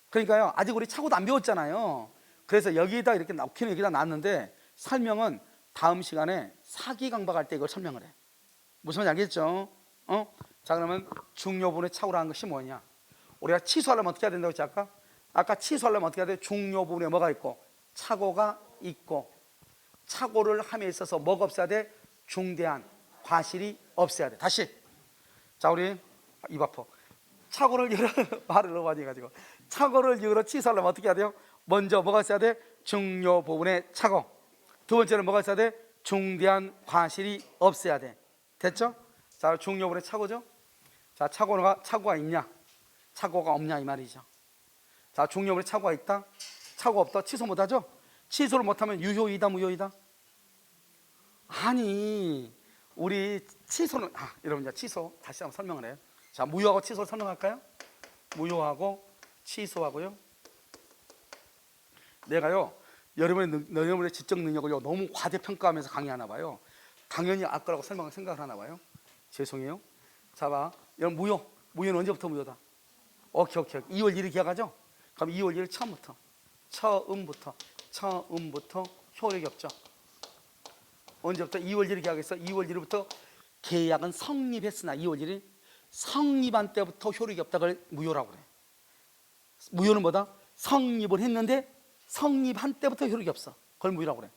S1: 그러니까요, 아직 우리 착오도 안 배웠잖아요. 그래서 여기다 이렇게 넣기는 여기다 놨는데 설명은 다음 시간에 사기 강박할 때 이걸 설명을 해. 무슨 말인지 알겠죠? 자, 그러면 중요 부분에 착오라는 것이 뭐냐? 우리가 치수하려면 어떻게 해야 된다고 했지 아까 치수하려면 어떻게 해야 돼? 중요 부분에 뭐가 있고 착오가 있고, 착오를 함에 있어서 뭐가 없어야 돼? 중대한 과실이 없어야 돼. 다시. 자, 우리 입 아파. 착오를 열어 말을 너무 많이 해가지고 착오를 열어 치수하려면 어떻게 해야 돼요? 먼저 뭐가 있어야 돼? 중요 부분에 착오. 두 번째는 뭐가 있어야 돼? 중대한 과실이 없어야 돼. 됐죠? 자, 중요 부분에 착오죠? 자, 착오가 있냐? 착오가 없냐 이 말이죠. 자, 중요 부분에 착오가 있다? 착오 없다? 취소 못하죠? 취소를 못하면 유효이다 무효이다? 아니, 우리 취소는 여러분 이제 취소 다시 한번 설명을 해요. 자, 무효하고 취소를 설명할까요? 무효하고 취소하고요. 내가요 여러분의 지적 능력을요 너무 과대평가하면서 강의하나 봐요. 당연히 아까라고 생각을 하나 봐요. 죄송해요. 자, 봐. 여러분 무효는 언제부터 무효다? 오케이. 2월 1일 기억하죠? 그럼 2월 1일 처음부터 효력이 없죠. 언제부터? 2월 1일 계약했어. 2월 1일부터 계약은 성립했으나 2월 1일 성립한 때부터 효력이 없다. 그걸 무효라고 그래. 무효는 뭐다? 성립을 했는데 성립한 때부터 효력이 없어. 그걸 무효라고 그래.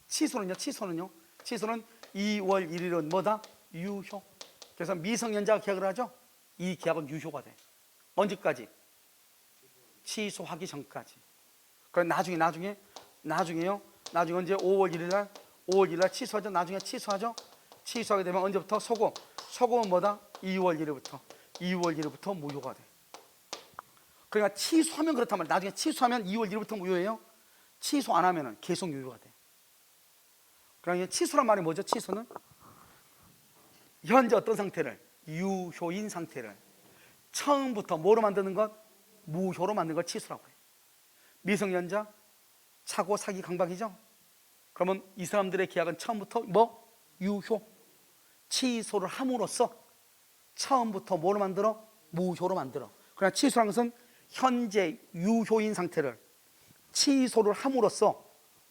S1: 취소는 2월 1일은 뭐다? 유효. 그래서 미성년자가 계약을 하죠. 이 계약은 유효가 돼. 언제까지? 취소하기 전까지. 그럼 나중에요. 나중에 언제? 5월 1일 날 취소하죠. 나중에 취소하죠. 취소하게 되면 언제부터? 소금은 뭐다? 2월 1일부터 무효가 돼. 그러니까 취소하면 그렇단 말이야. 나중에 취소하면 2월 1일부터 무효예요. 취소 안 하면은 계속 유효가 돼. 그러니까 취소란 말이 뭐죠? 취소는 현재 어떤 상태를? 유효인 상태를 처음부터 뭐로 만드는 것? 무효로 만드는 걸 취소라고 해. 미성년자, 착오, 사기, 강박이죠? 그러면 이 사람들의 계약은 처음부터 뭐? 유효. 취소를 함으로써 처음부터 뭐로 만들어? 무효로 만들어. 그러나 취소라는 것은 현재 유효인 상태를 취소를 함으로써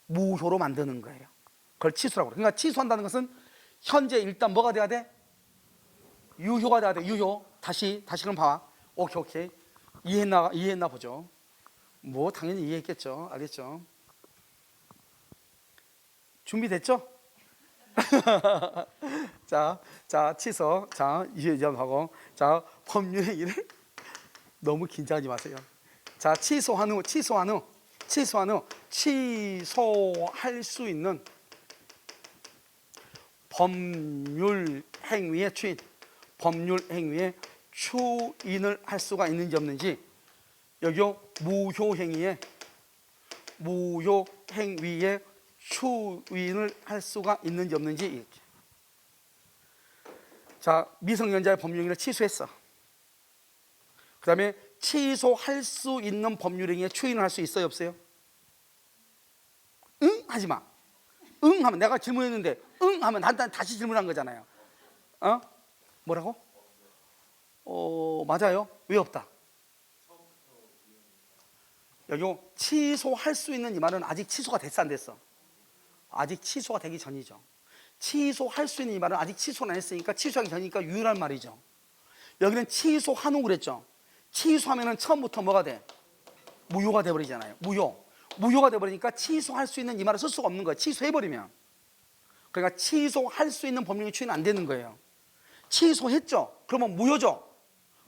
S1: 무효로 만드는 거예요. 그걸 취소라고 그래. 그러니까 취소한다는 것은 현재 일단 뭐가 돼야 돼? 유효가 돼야 돼. 유효. 다시 그럼 봐. 오케이. 이해했나 보죠. 뭐 당연히 이해했겠죠. 알겠죠? 준비됐죠? 자, 취소. 자, 이해하고. 자, 법률의 일을 너무 긴장하지 마세요. 자, 취소할 수 있는 법률 행위의 추인을 할 수가 있는지 없는지, 여기요 무효 행위의 추인을 할 수가 있는지 없는지 이렇게. 자, 미성년자의 법률행위를 취소했어. 그 다음에 취소할 수 있는 법률행위에 추인을 할 수 있어요 없어요? 응? 하지마. 응 하면 내가 질문했는데 응 하면 난 다시 질문한 거잖아요. 뭐라고? 맞아요. 왜 없다? 여기 취소할 수 있는 이 말은 아직 취소가 됐어 안 됐어? 아직 취소가 되기 전이죠. 취소할 수 있는 이 말은 아직 취소는 안 했으니까 취소하기 전이니까 유효란 말이죠. 여기는 취소한 후 그랬죠. 취소하면은 처음부터 뭐가 돼? 무효가 돼버리잖아요. 무효가 돼버리니까 취소할 수 있는 이 말을 쓸 수가 없는 거예요. 취소해버리면. 그러니까 취소할 수 있는 법률이 추인 안 되는 거예요. 취소했죠? 그러면 무효죠?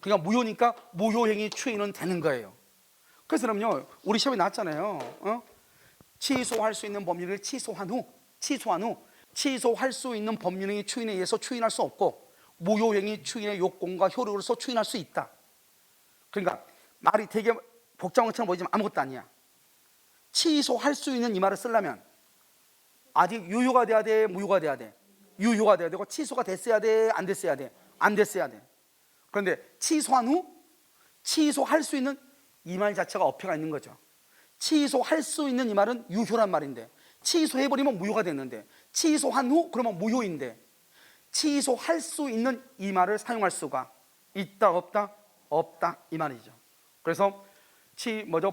S1: 그러니까 무효니까 무효행위 추인은 되는 거예요. 그래서 그럼요, 우리 시험에 나왔잖아요. 취소할 수 있는 법률을 취소한 후 취소할 수 있는 법률행위 추인에 의해서 추인할 수 없고 무효행위 추인의 요건과 효력으로서 추인할 수 있다. 그러니까 말이 되게 복잡한 것처럼 보이지만 아무것도 아니야. 취소할 수 있는 이 말을 쓰려면 아직 유효가 돼야 돼, 무효가 돼야 돼? 유효가 돼야 되고 취소가 됐어야 돼, 안 됐어야 돼? 안 됐어야 돼. 그런데 취소한 후 취소할 수 있는 이 말 자체가 어폐가 있는 거죠. 취소할 수 있는 이 말은 유효란 말인데 취소해버리면 무효가 됐는데 취소한 후 그러면 무효인데 취소할 수 있는 이 말을 사용할 수가 있다 없다? 없다 이 말이죠. 그래서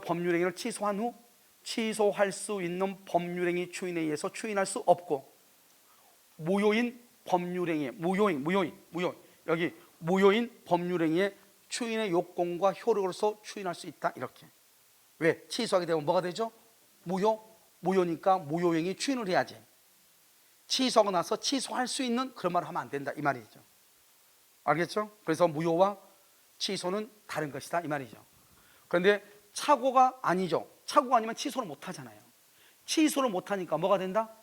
S1: 법률행위를 취소한 후 취소할 수 있는 법률행위 추인에 의해서 추인할 수 없고, 무효인 법률행위, 무효인 여기 무효인 법률행위의 추인의 요건과 효력으로서 추인할 수 있다. 이렇게. 왜? 취소하게 되면 뭐가 되죠? 무효니까 무효행위 추인을 해야지. 취소하고 나서 취소할 수 있는 그런 말을 하면 안 된다 이 말이죠. 알겠죠? 그래서 무효와 취소는 다른 것이다 이 말이죠. 그런데 착오가 아니죠. 착오가 아니면 취소를 못 하잖아요. 취소를 못 하니까 뭐가 된다?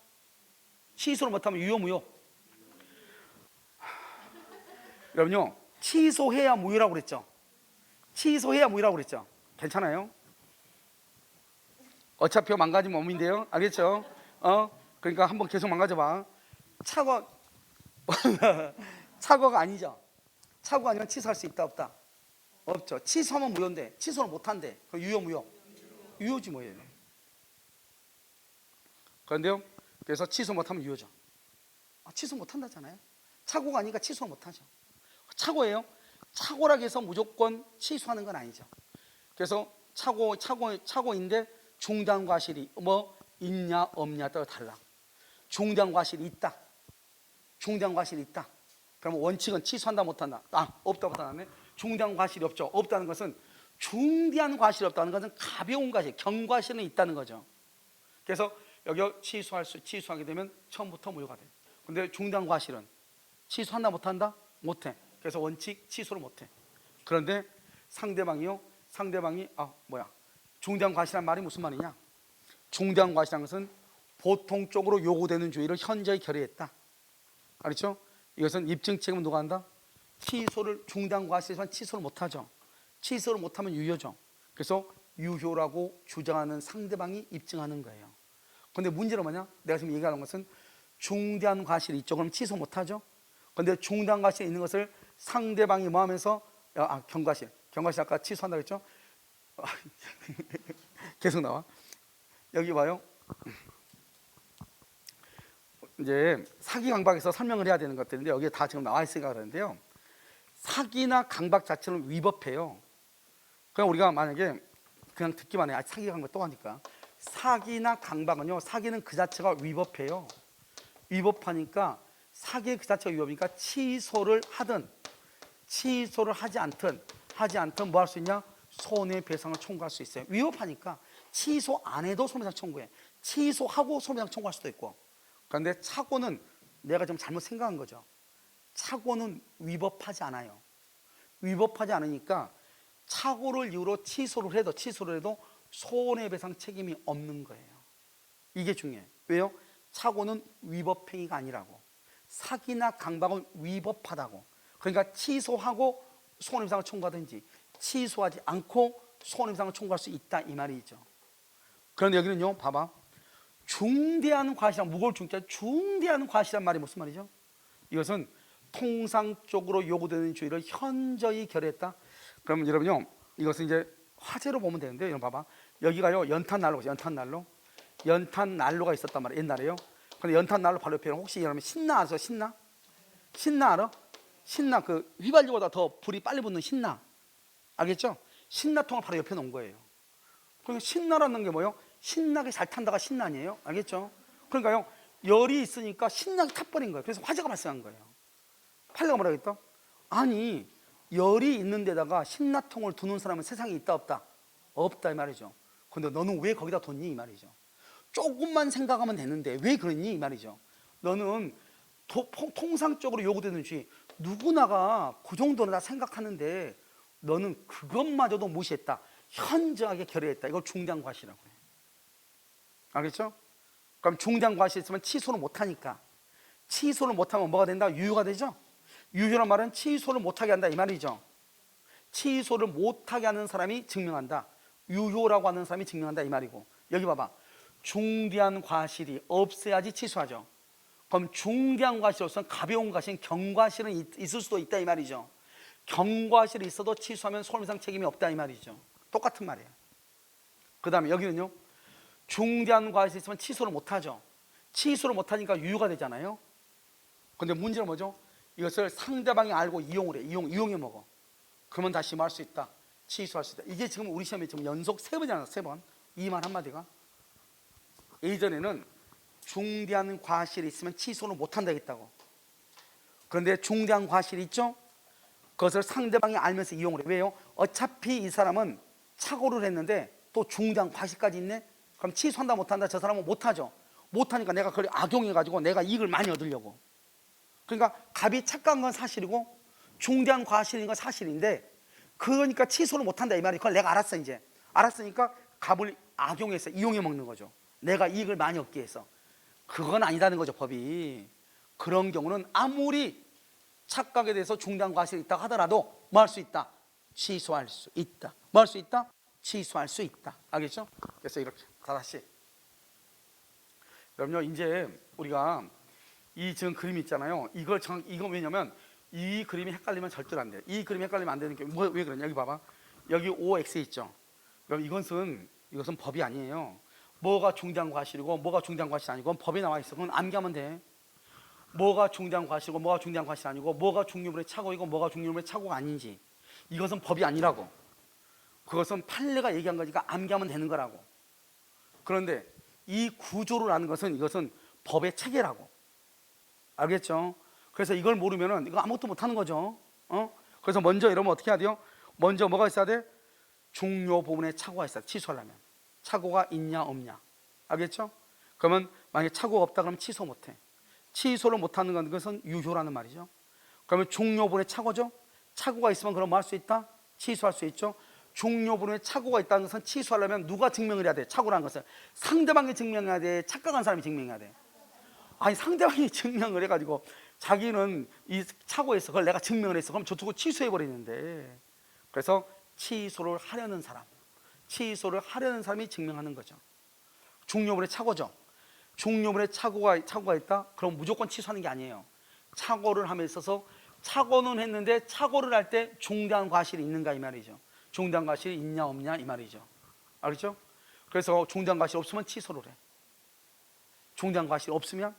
S1: 취소를 못 하면 유효 무효. 여러분요, 취소해야 무효라고 그랬죠. 취소해야 무효라고 그랬죠. 괜찮아요? 어차피 망가지면 몸인데요. 알겠죠? 그러니까 한번 계속 망가져봐. 착오가 아니죠. 착오가 아니면 취소할 수 있다 없다? 없죠. 취소하면 무효인데 취소를 못한대. 그럼 유효 무효? 유효지 뭐예요. 그런데요, 그래서 취소 못하면 유효죠. 취소 못한다잖아요. 착오가 아니니까 취소 못하죠. 착오예요. 착오라고 해서 무조건 취소하는 건 아니죠. 그래서 착오인데 중대한 과실이 뭐 있냐 없냐 따라 달라. 중대한 과실이 있다. 중대한 과실이 있다. 그러면 원칙은 취소한다 못한다. 없다 못하네. 중대한 과실이 없죠. 없다는 것은 중대한 과실이 없다는 것은 가벼운 과실, 경과실은 있다는 거죠. 그래서 여기 취소하게 되면 처음부터 무효가 돼요. 근데 중대한 과실은 취소한다 못한다? 못해. 그래서 원칙 취소를 못해. 그런데 상대방이 중대한 과실이란 말이 무슨 말이냐? 중대한 과실이라는 것은 보통적으로 요구되는 주의를 현저히 결의했다. 알겠죠? 이것은 입증 책임은 누가 한다? 중대한 과실이지만 취소를 못하죠. 취소를 못하면 유효죠. 그래서 유효라고 주장하는 상대방이 입증하는 거예요. 그런데 문제는 뭐냐? 내가 지금 얘기하는 것은 중대한 과실이 있죠. 그럼 취소 못하죠. 그런데 중대한 과실이 있는 것을 상대방이 뭐 하면서 경과실 아까 취소한다고 했죠? 계속 나와. 여기 봐요. 이제 사기 강박에서 설명을 해야 되는 것들인데 여기에 다 지금 나와 있으니까 그러는데요. 사기나 강박 자체는 위법해요. 그냥 우리가 만약에 그냥 듣기만 해. 사기 강박 또 하니까. 사기나 강박은요, 사기는 그 자체가 위법해요. 위법하니까 사기 그 자체가 위법이니까 취소를 하든 취소를 하지 않든 뭐 할 수 있냐? 손해배상을 청구할 수 있어요. 위법하니까 취소 안 해도 손해배상 청구해. 취소하고 손해배상 청구할 수도 있고. 그런데 착오는 내가 좀 잘못 생각한 거죠. 착오는 위법하지 않아요. 위법하지 않으니까 착오를 이유로 취소를 해도 손해배상 책임이 없는 거예요. 이게 중요해요. 왜요? 착오는 위법행위가 아니라고. 사기나 강박은 위법하다고. 그러니까 취소하고 손해배상을 청구하든지 취소하지 않고 손해배상을 청구할 수 있다 이 말이죠. 그런데 여기는요, 봐봐. 중대한 과실이란, 무거울 중대한 과실이란 말이 무슨 말이죠? 이것은 통상적으로 요구되는 주의를 현저히 결의했다. 그러면 여러분요, 이것은 이제 화제로 보면 되는데, 여러분 봐봐. 여기가요, 연탄난로, 연탄난로가 있었단 말이에요, 옛날에요. 근데 연탄난로 바로 옆에 혹시 여러분 신나 아세요? 신나 알아? 신나, 그 휘발유보다 더 불이 빨리 붙는 신나. 알겠죠? 신나통을 바로 옆에 놓은 거예요. 그러니까 신나라는 게 뭐예요? 신나게 잘 탄다가 신나 아니에요? 알겠죠? 그러니까요, 열이 있으니까 신나게 타버린 거예요. 그래서 화재가 발생한 거예요. 판례가 뭐라 그랬다? 아니, 열이 있는 데다가 신나통을 두는 사람은 세상에 있다 없다? 없다 이 말이죠. 근데 너는 왜 거기다 뒀니 이 말이죠. 조금만 생각하면 되는데 왜 그랬니 이 말이죠. 너는 통상적으로 요구되는 주의, 누구나가 그 정도는 다 생각하는데 너는 그것마저도 무시했다. 현저하게 결의했다. 이걸 중대한 과실이라고 해요. 알겠죠? 그럼 중대한 과실이 있으면 취소를 못하니까, 취소를 못하면 뭐가 된다? 유효가 되죠? 유효란 말은 취소를 못하게 한다 이 말이죠. 취소를 못하게 하는 사람이 증명한다. 유효라고 하는 사람이 증명한다 이 말이고, 여기 봐봐. 중대한 과실이 없어야지 취소하죠. 그럼 중대한 과실로서는 가벼운 과실, 경과실은 있을 수도 있다 이 말이죠. 경과실이 있어도 취소하면 손해배상 책임이 없다 이 말이죠. 똑같은 말이에요. 그 다음에 여기는요, 중대한 과실이 있으면 취소를 못하죠. 취소를 못하니까 유효가 되잖아요. 근데 문제는 뭐죠? 이것을 상대방이 알고 이용을 해. 이용해 먹어. 그러면 다시 뭐 할 수 있다? 취소할 수 있다. 이게 지금 우리 시험에 지금 연속 3번이잖아. 3번. 이 말 한마디가. 예전에는 중대한 과실이 있으면 취소는 못한다 했다고. 그런데 중대한 과실이 있죠? 그것을 상대방이 알면서 이용을 해. 왜요? 어차피 이 사람은 착오를 했는데 또 중대한 과실까지 있네? 그럼 취소한다 못한다? 저 사람은 못하죠. 못하니까 내가 그걸 악용해가지고 내가 이익을 많이 얻으려고. 그러니까 갑이 착각한 건 사실이고 중대한 과실인 건 사실인데, 그러니까 취소를 못한다 이 말이. 그걸 내가 알았어. 이제 알았으니까 갑을 악용해서 이용해 먹는 거죠. 내가 이익을 많이 얻기 위해서. 그건 아니다는 거죠, 법이. 그런 경우는 아무리 착각에 대해서 중대한 과실이 있다고 하더라도 뭐 할 수 있다? 취소할 수 있다. 뭐 할 수 있다? 취소할 수 있다. 알겠죠? 그래서 이렇게 다시 여러분요, 이제 우리가 이 지금 그림 있잖아요. 이거 왜냐면 이 그림이 헷갈리면 절대로 안 돼요. 이 그림이 헷갈리면 안 되는 게 왜 그러냐? 여기 봐봐. 여기 OX 있죠. 그럼 이것은 법이 아니에요. 뭐가 중대한 과실이고 뭐가 중대한 과실이 아니고 법에 나와 있어. 그건 암기하면 돼. 뭐가 중대한 과실이고 뭐가 중대한 과실이 아니고 뭐가 중류분의 착오이고 뭐가 중류분의 착오가 아닌지, 이것은 법이 아니라고. 그것은 판례가 얘기한 거니까 암기하면 되는 거라고. 그런데 이 구조를 아는 것은 이것은 법의 체계라고. 알겠죠? 그래서 이걸 모르면은 이거 아무것도 못하는 거죠. 그래서 먼저 이러면 어떻게 해야 돼요? 먼저 뭐가 있어야 돼? 중요 부분에 착오가 있어야 돼. 취소하려면 착오가 있냐 없냐. 알겠죠? 그러면 만약에 착오가 없다 그러면 취소 못해. 취소를 못하는 것은 유효라는 말이죠. 그러면 중요 부분에 착오죠. 착오가 있으면 그럼 뭐 할 수 있다? 취소할 수 있죠. 중요 부분에 착오가 있다는 것은 취소하려면 누가 증명을 해야 돼? 착오라는 것을 상대방이 증명해야 돼? 착각한 사람이 증명해야 돼? 아니, 상대방이 증명을 해가지고 자기는 이 착오에 있어, 그걸 내가 증명을 했어, 그럼 저쪽을 취소해버리는데. 그래서 취소를 하려는 사람이 증명하는 거죠. 중요분의 착오죠. 중요분의 착오가 있다? 그럼 무조건 취소하는 게 아니에요. 착오를 함에 있어서 착오는 했는데 착오를 할 때 중대한 과실이 있는가 이 말이죠. 중대한 과실이 있냐 없냐 이 말이죠. 알겠죠? 그래서 중대한 과실이 없으면 취소를 해. 중대한 과실이 없으면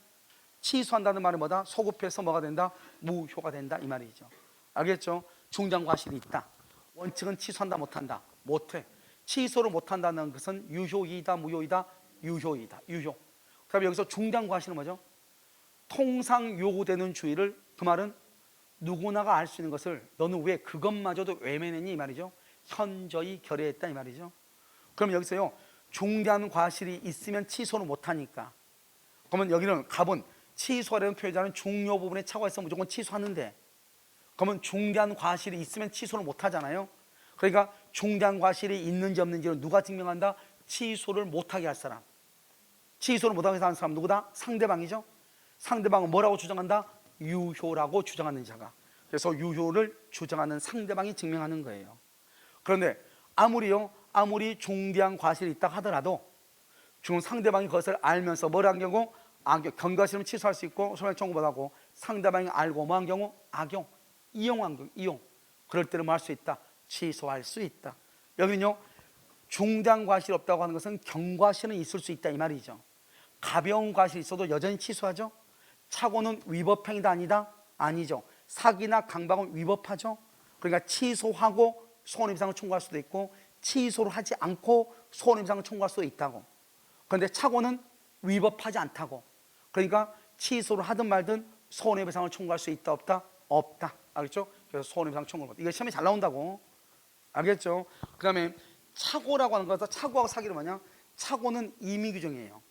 S1: 취소한다는 말은 뭐다? 소급해서 뭐가 된다? 무효가 된다 이 말이죠. 알겠죠? 중대한 과실이 있다. 원칙은 취소한다 못한다? 못해. 취소를 못한다는 것은 유효이다 무효이다? 유효이다. 유효. 그다음에 여기서 중대한 과실은 뭐죠? 통상 요구되는 주의를, 그 말은 누구나가 알 수 있는 것을 너는 왜 그것마저도 외면했니 이 말이죠. 현저히 결여했다 이 말이죠. 그럼 여기서요, 중대한 과실이 있으면 취소를 못하니까, 그러면 여기는 갑은 취소하려는 표현자는 중요 부분에 착오가 있으면 무조건 취소하는데, 그러면 중대한 과실이 있으면 취소를 못하잖아요. 그러니까 중대한 과실이 있는지 없는지를 누가 증명한다? 취소를 못하게 할 사람. 취소를 못하게 하는 사람 누구다? 상대방이죠. 상대방은 뭐라고 주장한다? 유효라고 주장하는 자가. 그래서 유효를 주장하는 상대방이 증명하는 거예요. 그런데 아무리 중대한 과실이 있다 하더라도 상대방이 그것을 알면서 뭘 한 경우? 경과실은 취소할 수 있고 소멸 청구받고, 상대방이 알고 뭐 한 경우? 악용, 이용한 경우, 이용. 그럴 때는 뭐 할 수 있다? 취소할 수 있다. 여기는요, 중대한 과실이 없다고 하는 것은 경과실은 있을 수 있다 이 말이죠. 가벼운 과실이 있어도 여전히 취소하죠. 착오는 위법행위다 아니다? 아니죠. 사기나 강박은 위법하죠. 그러니까 취소하고 손해배상을 청구할 수도 있고 취소를 하지 않고 손해배상을 청구할 수도 있다고. 그런데 착오는 위법하지 않다고. 그러니까 취소를 하든 말든 손해배상을 청구할 수 있다 없다? 없다. 알겠죠? 그래서 손해배상 청구를 이거 시험에 잘 나온다고. 알겠죠? 그 다음에 착오라고 하는 것은, 착오하고 사기는 뭐냐? 착오는 임의규정이에요.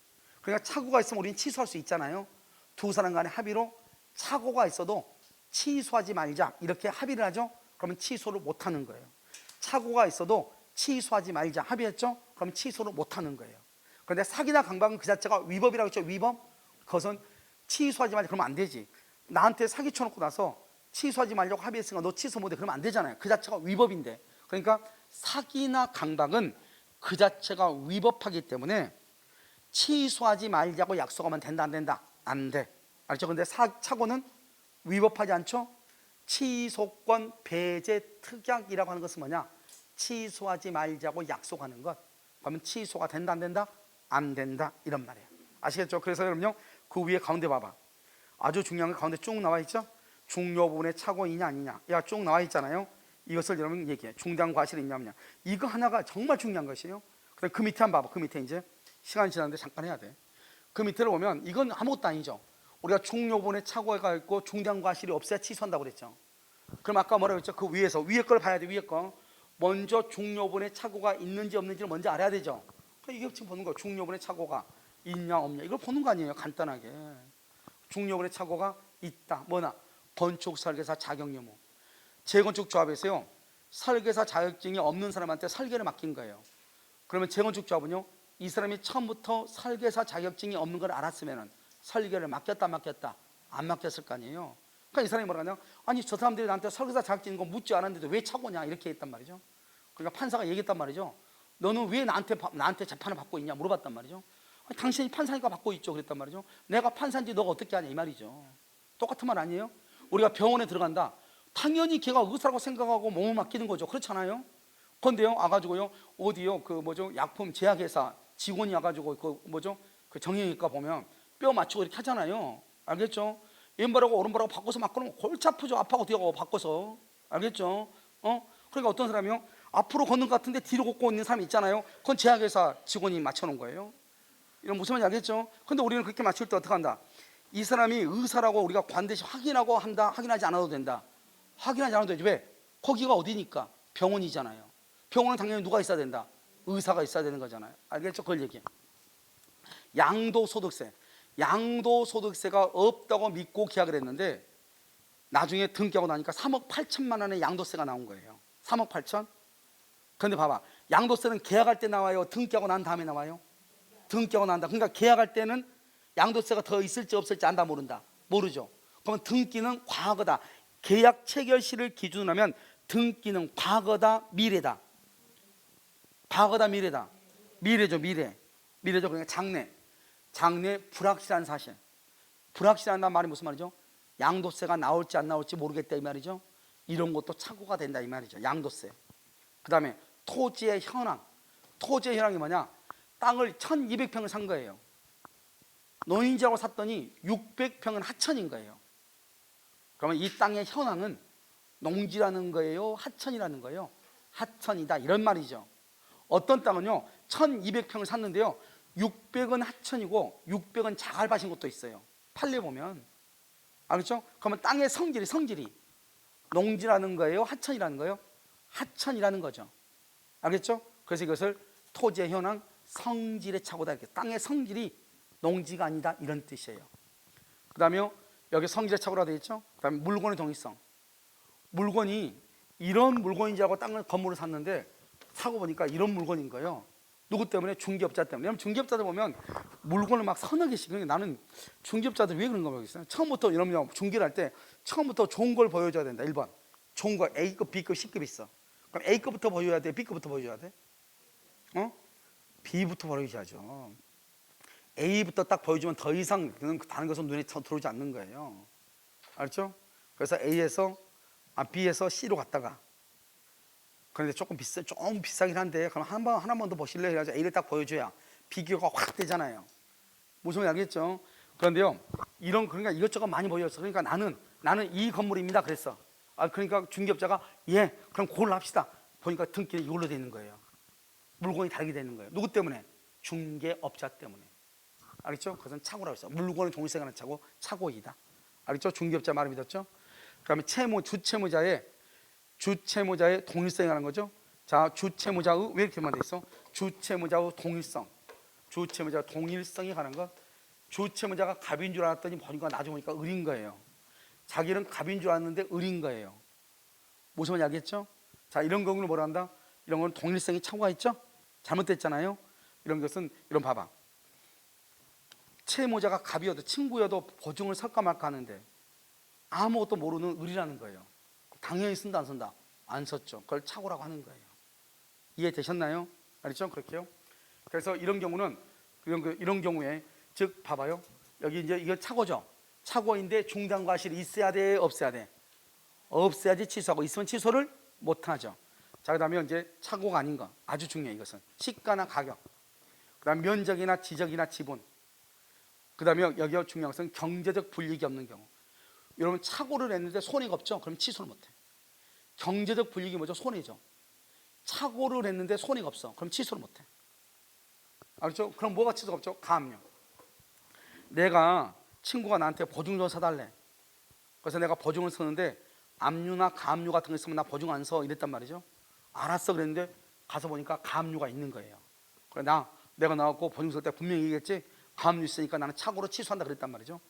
S1: 그러니까 착오가 있으면 우리는 취소할 수 있잖아요. 두 사람 간의 합의로 착오가 있어도 취소하지 말자 이렇게 합의를 하죠. 그러면 취소를 못하는 거예요. 착오가 있어도 취소하지 말자 합의했죠. 그러면 취소를 못하는 거예요. 그런데 사기나 강박은 그 자체가 위법이라고 했죠. 위법. 그것은 취소하지 말자 그러면 안 되지. 나한테 사기 쳐놓고 나서 취소하지 말려고 합의했으니까 너 취소 못해 그러면 안 되잖아요. 그 자체가 위법인데. 그러니까 사기나 강박은 그 자체가 위법하기 때문에 취소하지 말자고 약속하면 된다 안 된다? 안 돼. 알죠? 근데 착오는 위법하지 않죠? 취소권 배제 특약이라고 하는 것은 뭐냐? 취소하지 말자고 약속하는 것. 그러면 취소가 된다 안 된다? 안 된다 이런 말이에요. 아시겠죠? 그래서 여러분요, 그 위에 가운데 봐봐. 아주 중요한 게 가운데 쭉 나와 있죠? 중요 부분에 착오이냐 아니냐. 야, 쭉 나와 있잖아요. 이것을 여러분 얘기해. 중대한 과실이 있냐 없냐. 이거 하나가 정말 중요한 것이에요. 그럼 그 밑에 한번 봐봐. 그 밑에 이제 시간이 지났는데 잠깐 해야 돼. 그 밑에를 보면 이건 아무것도 아니죠. 우리가 중요분의 착오가 있고 중단과실이 없어야 취소한다고 그랬죠. 그럼 아까 뭐라고 했죠? 그 위에서 위에 걸 봐야 돼. 위에 거 먼저 중요분의 착오가 있는지 없는지를 먼저 알아야 되죠. 이게 지금 보는 거 중요분의 착오가 있냐 없냐 이걸 보는 거 아니에요. 간단하게 중요분의 착오가 있다. 뭐나 건축 설계사 자격 여부. 재건축 조합에서요 설계사 자격증이 없는 사람한테 설계를 맡긴 거예요. 그러면 재건축 조합은요 이 사람이 처음부터 설계사 자격증이 없는 걸 알았으면 설계를 맡겼다 안 맡겼을 거 아니에요. 그러니까 이 사람이 뭐라 하냐, 아니 저 사람들이 나한테 설계사 자격증인 거 묻지 않았는데 왜 착오냐 이렇게 했단 말이죠. 그러니까 판사가 얘기했단 말이죠. 너는 왜 나한테 재판을 받고 있냐 물어봤단 말이죠. 아니, 당신이 판사니까 받고 있죠 그랬단 말이죠. 내가 판사인지 너가 어떻게 하냐 이 말이죠. 똑같은 말 아니에요? 우리가 병원에 들어간다. 당연히 걔가 의사라고 생각하고 몸을 맡기는 거죠. 그렇잖아요. 그런데요 와가지고요 어디요 그 뭐죠 약품 제약회사 직원이 와가지고 그 뭐죠 그 정형외과 보면 뼈 맞추고 이렇게 하잖아요. 알겠죠? 왼발하고 오른발하고 바꿔서 맞고는 골치 아프죠. 아파고 뒤하고 바꿔서. 알겠죠? 그러니까 어떤 사람이요 앞으로 걷는 것 같은데 뒤로 걷고 있는 사람이 있잖아요. 그건 제약회사 직원이 맞춰놓은 거예요. 이런 무슨 말인지 알겠죠? 근데 우리는 그렇게 맞출 때 어떻게 한다? 이 사람이 의사라고 우리가 반드시 확인하고 한다. 확인하지 않아도 된다. 확인하지 않아도 되지. 왜? 거기가 어디니까? 병원이잖아요. 병원은 당연히 누가 있어야 된다? 의사가 있어야 되는 거잖아요. 알겠죠? 그걸 얘기해. 양도소득세. 양도소득세가 없다고 믿고 계약을 했는데 나중에 등기하고 나니까 3억 8천만 원의 양도세가 나온 거예요. 3억 8천? 그런데 봐봐, 양도세는 계약할 때 나와요? 등기하고 난 다음에 나와요? 등기하고 난다. 그러니까 계약할 때는 양도세가 더 있을지 없을지 안다 모른다? 모르죠. 그러면 등기는 과거다. 계약 체결시를 기준으로 하면 등기는 과거다 미래다? 과거다 미래다? 미래죠. 미래죠. 그러니까 장래 불확실한 사실. 불확실하다는 말이 무슨 말이죠? 양도세가 나올지 안 나올지 모르겠다 이 말이죠. 이런 것도 착오가 된다 이 말이죠. 양도세. 그 다음에 토지의 현황. 토지의 현황이 뭐냐? 땅을 1200평을 산 거예요. 노인지하고 샀더니 600평은 하천인 거예요. 그러면 이 땅의 현황은 농지라는 거예요? 하천이라는 거예요? 하천이다 이런 말이죠. 어떤 땅은요 1200평을 샀는데요 600은 하천이고 600은 자갈밭인 것도 있어요. 판례 보면. 알겠죠? 그러면 땅의 성질이 농지라는 거예요? 하천이라는 거예요? 하천이라는 거죠. 알겠죠? 그래서 이것을 토지의 현황 성질의 착오다 이렇게. 땅의 성질이 농지가 아니다 이런 뜻이에요. 그 다음에 여기 성질의 착오라 되어 있죠. 그 다음에 물건의 동일성. 물건이 이런 물건인 줄 알고 땅을 건물을 샀는데 사고 보니까 이런 물건인 거예요. 누구 때문에? 중개업자 때문에. 왜냐면 중개업자들 보면 물건을 막 서너 개씩. 그러니까 나는 중개업자들 왜 그런가 모르겠어요. 처음부터 이러면 중개를 할 때 처음부터 좋은 걸 보여줘야 된다. 1번 좋은 거 A급, B급, C급 있어. 그럼 A급부터 보여줘야 돼? B급부터 보여줘야 돼? B부터 보여줘야죠. A부터 딱 보여주면 더 이상 다른 것은 눈에 들어오지 않는 거예요. 알죠? 그래서 B에서 C로 갔다가 그런데 조금 비싸긴 한데 그럼 하나만 더 보실래요? 해가지고 A를 딱 보여줘야 비교가 확 되잖아요. 무슨 말인지 알겠죠? 그런데요, 그러니까 이것저것 많이 보여줬어. 그러니까 나는 이 건물입니다. 그랬어. 그러니까 중개업자가 예, 그럼 그걸로 합시다. 보니까 등기는 이걸로 돼 있는 거예요. 물건이 다르게 되는 거예요. 누구 때문에? 중개업자 때문에. 알겠죠? 그것은 착오라고 했어. 물건을 동일성하는 착오이다. 알겠죠? 중개업자 말을 믿었죠? 그다음에 주채무자의 동일성이라는 거죠. 자, 주채무자의 왜 이렇게만 돼 있어? 주채무자의 동일성. 주채무자 동일성이 가는 것. 주채무자가 갑인 줄 알았더니 보니까 나중에 보니까 을인 거예요. 자기는 갑인 줄 알았는데 을인 거예요. 무슨 말인지 알겠죠? 자, 이런 경우는 뭐라 한다? 이런 건 동일성이 착오가 있죠? 잘못됐잖아요. 이런 것은 이런 봐봐. 채무자가 갑이어도 친구여도 보증을 설까 말까 하는데 아무것도 모르는 을이라는 거예요. 당연히 쓴다 안 쓴다? 안 썼죠. 그걸 착오라고 하는 거예요. 이해되셨나요? 알겠죠? 그렇게요. 그래서 이런 경우는 이런 경우에 즉 봐봐요. 여기 이제 이거 착오죠. 착오인데 중단과실이 있어야 돼, 없어야 돼? 없어야지 취소하고 있으면 취소를 못 하죠. 자, 그다음에 이제 착오가 아닌 거 아주 중요해. 이것은 시가나 가격, 그다음 면적이나 지적이나 지분, 그다음에 여기 중요한 것은 경제적 불이익이 없는 경우. 여러분 착오를 했는데 손해가 없죠? 그럼 취소를 못 해. 경제적 불이익이 뭐죠? 손해죠. 착오를 했는데 손해가 없어. 그럼 취소를 못 해. 알죠? 그럼 뭐가 취소가 없죠? 가압류. 내가 친구가 나한테 보증 좀 사달래. 그래서 내가 보증을 쓰는데 압류나 가압류 같은 거 있으면 나 보증 안 써 이랬단 말이죠. 알았어 그랬는데 가서 보니까 가압류가 있는 거예요. 그래 내가 나왔고 보증 쓸 때 분명히 얘기했지. 가압류 있으니까 나는 착오로 취소한다 그랬단 말이죠.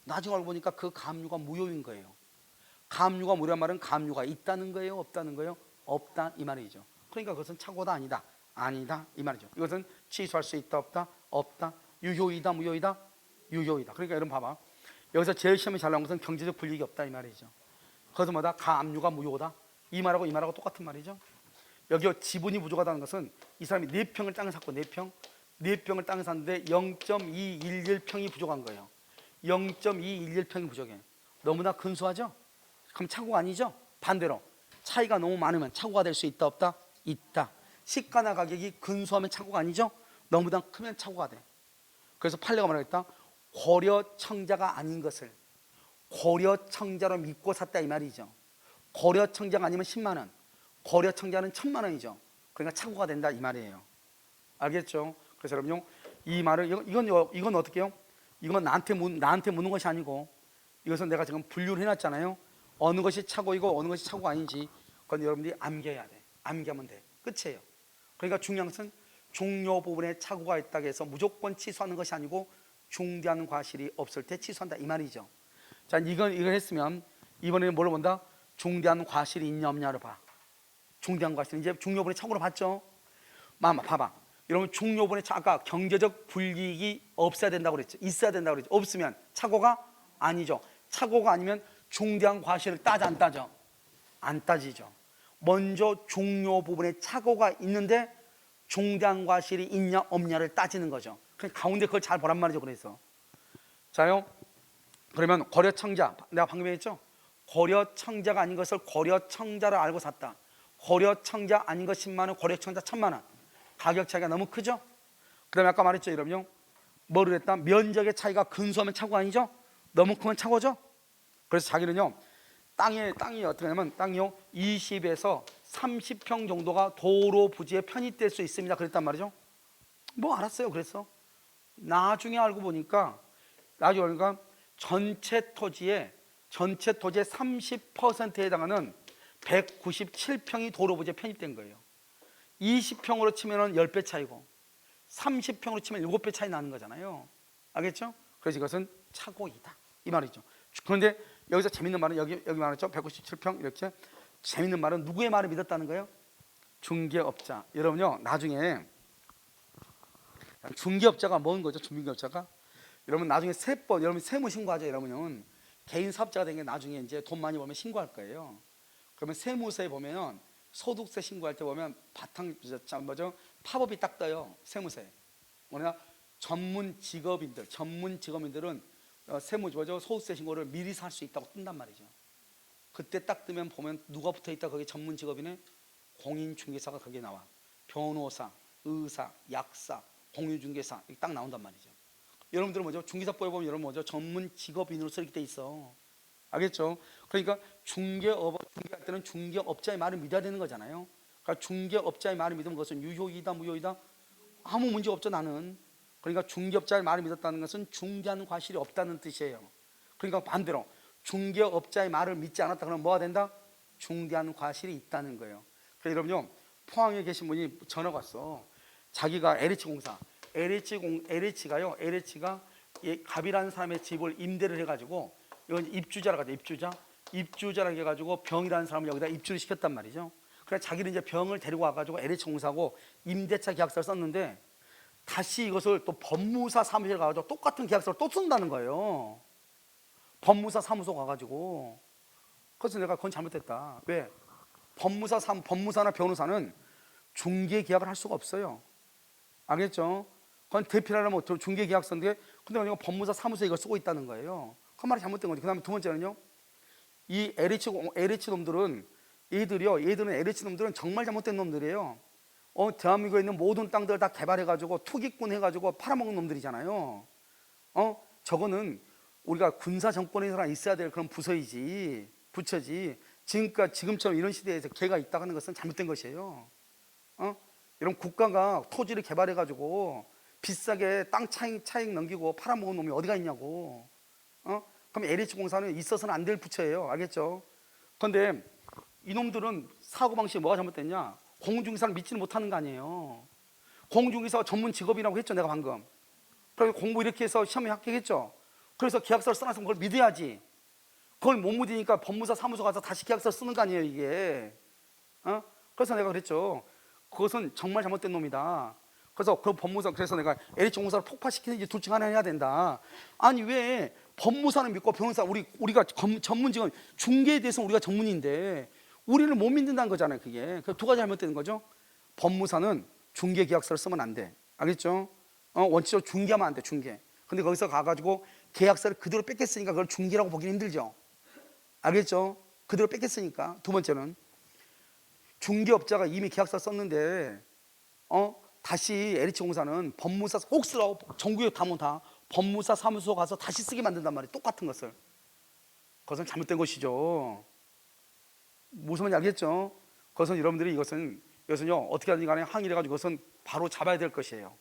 S1: 나중에 알고 보니까 그 가압류가 무효인 거예요. 가압류가 무효란 말은 가압류가 있다는 거예요, 없다는 거예요? 없다 이 말이죠. 그러니까 그것은 착오다 아니다, 아니다 이 말이죠. 이것은 취소할 수 있다 없다, 없다. 유효이다 무효이다, 유효이다. 그러니까 여러분 봐봐. 여기서 제일 시험에 잘 나온 것은 경제적 불이익이 없다 이 말이죠. 그것은 뭐다? 가압류가 무효다. 이 말하고 이 말하고 똑같은 말이죠. 여기 지분이 부족하다는 것은 이 사람이 4평을 땅을 샀고 4평을 땅을 샀는데 0.211평이 부족한 거예요. 0.211평이 부족해. 너무나 근소하죠? 그럼 착오가 아니죠? 반대로 차이가 너무 많으면 착오가 될 수 있다 없다? 있다. 시가나 가격이 근소하면 착오가 아니죠? 너무나 크면 착오가 돼. 그래서 판례가 말하겠다. 고려청자가 아닌 것을 고려청자로 믿고 샀다 이 말이죠. 고려청자가 아니면 10만 원, 고려청자는 1000만 원이죠. 그러니까 착오가 된다 이 말이에요. 알겠죠? 그래서 여러분요, 이 말을 이건 어떻게 해요? 이건 나한테 묻는 것이 아니고 이것은 내가 지금 분류를 해놨잖아요. 어느 것이 착오이고 어느 것이 착오가 아닌지 그건 여러분들이 암기해야 돼. 암기하면 돼. 끝이에요. 그러니까 중요한 것은 종료 부분에 착오가 있다고 해서 무조건 취소하는 것이 아니고 중대한 과실이 없을 때 취소한다 이 말이죠. 자, 이걸 했으면 이번에는 뭘 본다? 중대한 과실이 있냐 없냐를 봐. 중대한 과실 이제 중요분에 착오를 봤죠. 봐봐. 여러분 중요분에 아까 경제적 불이익이 없어야 된다고 그랬죠. 있어야 된다고 그랬죠. 없으면 착오가 아니죠. 착오가 아니면 중대한 과실을 따져 안 따져? 안 따지죠. 먼저 중요 부분에 착오가 있는데 중대한 과실이 있냐 없냐를 따지는 거죠. 그러니까 가운데 그걸 잘 보란 말이죠. 그래서 자요. 그러면 고려청자 내가 방금 했죠. 고려청자가 아닌 것을 고려청자를 알고 샀다. 고려청자 아닌 것 10만 원, 고려청자 1000만 원. 가격 차이가 너무 크죠. 그 다음에 아까 말했죠. 여러분요, 뭐를 했다? 면적의 차이가 근소하면 착오 아니죠? 너무 크면 착오죠. 그래서 자기는요, 땅이 어떻게 하냐면 땅이요 20에서 30평 정도가 도로 부지에 편입될 수 있습니다 그랬단 말이죠. 뭐 알았어요. 그랬어. 나중에 알고 보니까 전체 토지의 30%에 해당하는 197평이 도로 부지에 편입된 거예요. 20평으로 치면 10배 차이고 30평으로 치면 7배 차이 나는 거잖아요. 알겠죠? 그래서 이것은 착오이다 이 말이죠. 그런데 여기서 재밌는 말은 여기 말했죠. 197평 이렇게 재밌는 말은 누구의 말을 믿었다는 거예요? 중개업자. 여러분요, 나중에 중개업자가 뭔 거죠? 중개업자가 여러분 나중에 여러분 세무 신고하죠. 여러분은 개인 사업자가 된 게 나중에 이제 돈 많이 벌면 신고할 거예요. 그러면 세무서에 보면 소득세 신고할 때 보면 팝업이 딱 떠요. 세무서에. 뭐냐? 전문 직업인들은 소득세 신고를 미리 할 수 있다고 뜬단 말이죠. 그때 딱 뜨면 보면 누가 붙어 있다 거기 전문 직업인에 공인중개사가 거기에 나와. 변호사, 의사, 약사, 공인중개사 이렇게 딱 나온단 말이죠. 여러분들은 뭐죠? 중개사법에 보면 여러분 뭐죠? 전문 직업인으로서 이렇게 돼 있어. 알겠죠? 그러니까 중개할 때는 중개업자의 말을 믿어야 되는 거잖아요. 그러니까 중개업자의 말을 믿으면 그것은 유효이다 무효이다? 아무 문제 없죠 나는. 그러니까 중개업자의 말을 믿었다는 것은 중대한 과실이 없다는 뜻이에요. 그러니까 반대로 중개업자의 말을 믿지 않았다 그러면 뭐가 된다? 중대한 과실이 있다는 거예요. 그래서 여러분요, 포항에 계신 분이 전화가 왔어. 자기가 LH가요, LH가 갑이라는 사람의 집을 임대를 해가지고 이건 입주자라고 하죠. 입주자라고 해가지고 병이라는 사람을 여기다 입주를 시켰단 말이죠. 그래서 자기는 이제 병을 데리고 와가지고 LH공사하고 임대차 계약서를 썼는데 다시 이것을 또 법무사 사무실에 가가지고 똑같은 계약서를 또 쓴다는 거예요. 법무사 사무소 가가지고. 그래서 내가 그건 잘못됐다. 왜? 법무사나 변호사는 중개 계약을 할 수가 없어요. 알겠죠? 그건 대필하려면 중개 계약서인데 근데 내가 법무사 사무소에 이걸 쓰고 있다는 거예요. 그 말이 잘못된 거지. 그 다음에 두 번째는요, 이 LH 놈들은 얘들은 LH 놈들은 정말 잘못된 놈들이에요. 대한민국에 있는 모든 땅들 다 개발해가지고 투기꾼 해가지고 팔아먹는 놈들이잖아요. 저거는 우리가 군사 정권에서 있어야 될 그런 부처지. 지금처럼 이런 시대에서 개가 있다고 하는 것은 잘못된 것이에요. 이런 국가가 토지를 개발해가지고 비싸게 땅 차익 넘기고 팔아먹은 놈이 어디가 있냐고. 그럼 LH공사는 있어서는 안 될 부처예요. 알겠죠? 그런데 이놈들은 사고방식이 뭐가 잘못됐냐? 공중기사를 믿지는 못하는 거 아니에요. 공중기사 전문 직업이라고 했죠, 내가 방금. 그래서 공부 이렇게 해서 시험에 합격했죠. 그래서 계약서를 써놨으면 그걸 믿어야지. 그걸 못 믿으니까 법무사 사무소 가서 다시 계약서 쓰는 거 아니에요, 이게. 그래서 내가 그랬죠. 그것은 정말 잘못된 놈이다. 그래서 그 법무사, 그래서 내가 LH공사를 폭파시키는지 둘 중 하나 해야 된다. 아니 왜 법무사는 믿고 변호사, 우리가 전문 직원, 중개에 대해서는 우리가 전문인데 우리를 못 믿는다는 거잖아요. 그게 그 두 가지 잘못되는 거죠. 법무사는 중개 계약서를 쓰면 안 돼. 알겠죠? 원칙적으로 중개하면 안 돼. 중개. 근데 거기서 가가지고 계약서를 그대로 뺏겼으니까 그걸 중개라고 보기는 힘들죠. 알겠죠? 그대로 뺏겼으니까. 두 번째는 중개업자가 이미 계약서 썼는데 다시 LH공사는 법무사 꼭 쓰라고 전국에 가면 다 법무사 사무소 가서 다시 쓰게 만든단 말이에요. 똑같은 것을. 그것은 잘못된 것이죠. 무슨 말인지 알겠죠? 그것은 여러분들이 이것은요 어떻게 하든지 간에 항의를 해가지고 그것은 바로 잡아야 될 것이에요.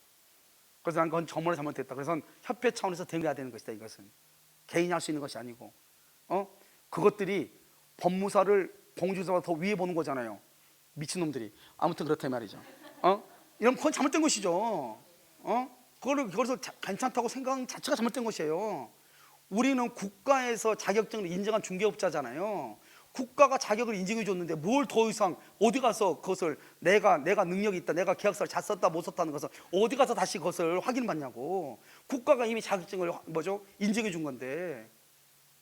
S1: 그래서 난 그건 정말 잘못됐다. 그래서 협회 차원에서 대응해야 되는 것이다. 이것은 개인이 할 수 있는 것이 아니고 그것들이 법무사를 공중사보다 더 위에 보는 거잖아요. 미친놈들이. 아무튼 그렇다 이 말이죠. 이런 그건 잘못된 것이죠. 그걸서 괜찮다고 생각하는 자체가 잘못된 것이에요. 우리는 국가에서 자격증을 인정한 중개업자잖아요. 국가가 자격을 인정해 줬는데 뭘 더 이상 어디 가서 그것을 내가 능력이 있다, 내가 계약서를 잘 썼다 못 썼다는 것을 어디 가서 다시 그것을 확인받냐고. 국가가 이미 자격증을 인정해 준 건데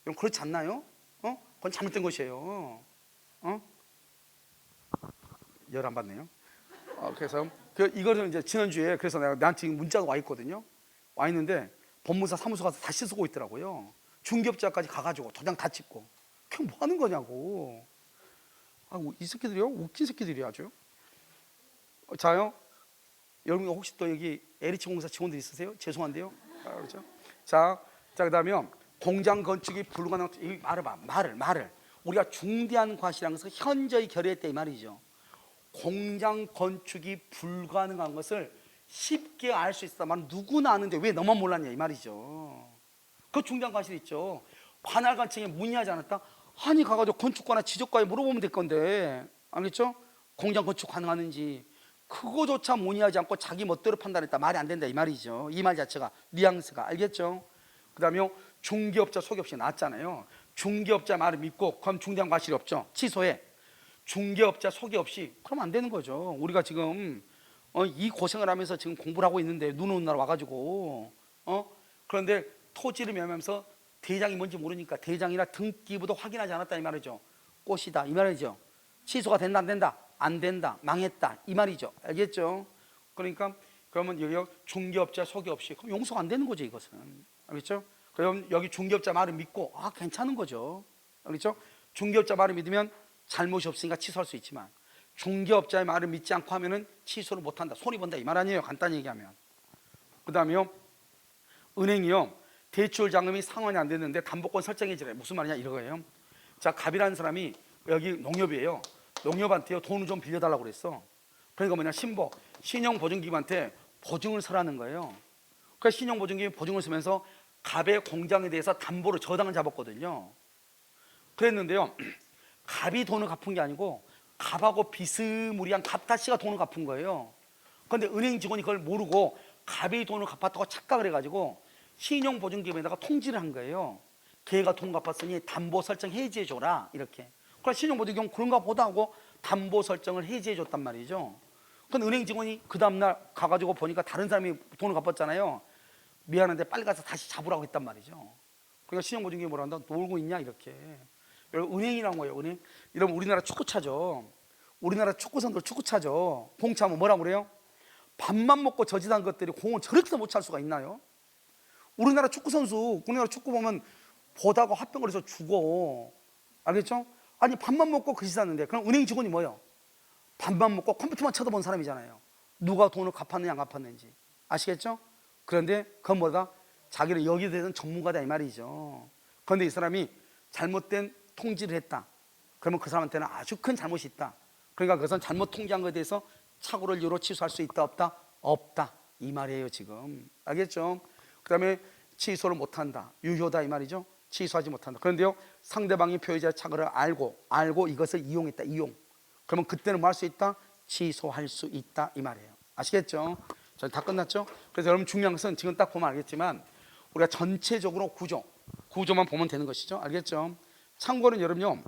S1: 그럼 그렇지 않나요? 그건 잘못된 것이에요. 열 안 받네요. 그래서 이거를 이제 지난주에 그래서 나한테 지금 문자가 와 있거든요. 와 있는데 법무사 사무소 가서 다시 쓰고 있더라고요. 중개업자까지 가가지고 도장 다 찍고. 그냥 뭐 하는 거냐고. 이 새끼들이요? 웃긴 새끼들이 아주. 자요. 여러분 혹시 또 여기 LH공사 직원들 있으세요? 죄송한데요. 그렇죠? 자, 그다음에 공장 건축이 불가능한 이 말을 우리가 중대한 과실한 것을 현저히 결의했다 이 말이죠. 공장 건축이 불가능한 것을 쉽게 알 수 있다만 누구나 아는데 왜 너만 몰랐냐 이 말이죠. 그 중대한 과실이 있죠. 관할관청에 문의하지 않았다? 아니 가가지고 건축가나 지적가에 물어보면 될 건데 알겠죠? 공장 건축 가능하는지 그거조차 문의하지 않고 자기 멋대로 판단했다. 말이 안 된다 이 말이죠. 이 말 자체가 뉘앙스가. 알겠죠? 그 다음에 중개업자 속이 없이 나왔잖아요. 중개업자 말을 믿고 그럼 중대한 과실이 없죠. 취소해. 중개업자 속이 없이 그럼 안 되는 거죠. 우리가 지금 이 고생을 하면서 지금 공부를 하고 있는데 눈 오는 날 와가지고 그런데 토지를 매매하면서 대장이 뭔지 모르니까 대장이나 등기부도 확인하지 않았다 이 말이죠. 꽃이다 이 말이죠. 취소가 된다 안 된다? 안 된다. 망했다 이 말이죠. 알겠죠? 그러니까 그러면 여기 중개업자 속이 없이 그럼 용서가 안 되는 거죠. 이것은. 알겠죠? 그럼 여기 중개업자 말을 믿고 괜찮은 거죠. 알겠죠? 중개업자 말을 믿으면 잘못이 없으니까 취소할 수 있지만 중개업자의 말을 믿지 않고 하면은 취소를 못한다. 손해본다 이 말 아니에요. 간단히 얘기하면. 그 다음에요. 은행이요. 대출 자금이 상환이 안 됐는데 담보권 설정해 주래. 무슨 말이냐 이거예요. 자, 갑이라는 사람이 여기 농협이에요. 농협한테요 돈을 좀 빌려달라고 그랬어. 그러니까 뭐냐 신용보증기금한테 보증을 서라는 거예요. 그래서 신용보증기금 보증을 쓰면서 갑의 공장에 대해서 담보로 저당을 잡았거든요. 그랬는데요. 갑이 돈을 갚은 게 아니고 갑하고 비스무리한 갑다씨가 돈을 갚은 거예요. 그런데 은행 직원이 그걸 모르고 갑이 돈을 갚았다고 착각을 해가지고 신용보증기금에다가 통지를 한 거예요. 걔가 돈 갚았으니 담보 설정 해지해 줘라 이렇게. 그래서 신용보증기금 그런가 보다 하고 담보 설정을 해지해 줬단 말이죠. 그런데 은행 직원이 그 다음날 가가지고 보니까 다른 사람이 돈을 갚았잖아요. 미안한데 빨리 가서 다시 잡으라고 했단 말이죠. 그러니까 신용보증기금이 뭐라 한다? 놀고 있냐 이렇게. 여러분 은행이란 거예요. 은행. 여러분 우리나라 축구차죠. 우리나라 축구선들 축구차죠. 공 차면 뭐라고 그래요? 밥만 먹고 저지한 것들이 공을 저렇게 못 찰 수가 있나요? 우리나라 축구선수, 우리나라 축구 보면 보다가 화병거려서 죽어. 알겠죠? 아니 밥만 먹고 그 짓하는데 그럼 은행 직원이 뭐예요? 밥만 먹고 컴퓨터만 쳐다본 사람이잖아요. 누가 돈을 갚았느냐 안 갚았는지. 아시겠죠? 그런데 그건 뭐다? 자기는 여기에 대해서는 전문가다 이 말이죠. 그런데 이 사람이 잘못된 통지를 했다. 그러면 그 사람한테는 아주 큰 잘못이 있다. 그러니까 그것은 잘못 통지한 것에 대해서 착오를 이유로 취소할 수 있다 없다? 없다. 이 말이에요 지금. 알겠죠? 그 다음에 취소를 못한다, 유효다 이 말이죠. 취소하지 못한다. 그런데요 상대방이 표의자의 착오를 알고 이것을 이용했다, 이용. 그러면 그때는 뭐 할 수 있다? 취소할 수 있다 이 말이에요. 아시겠죠? 자, 다 끝났죠? 그래서 여러분 중요한 것은 지금 딱 보면 알겠지만 우리가 전체적으로 구조만 보면 되는 것이죠. 알겠죠? 참고로 여러분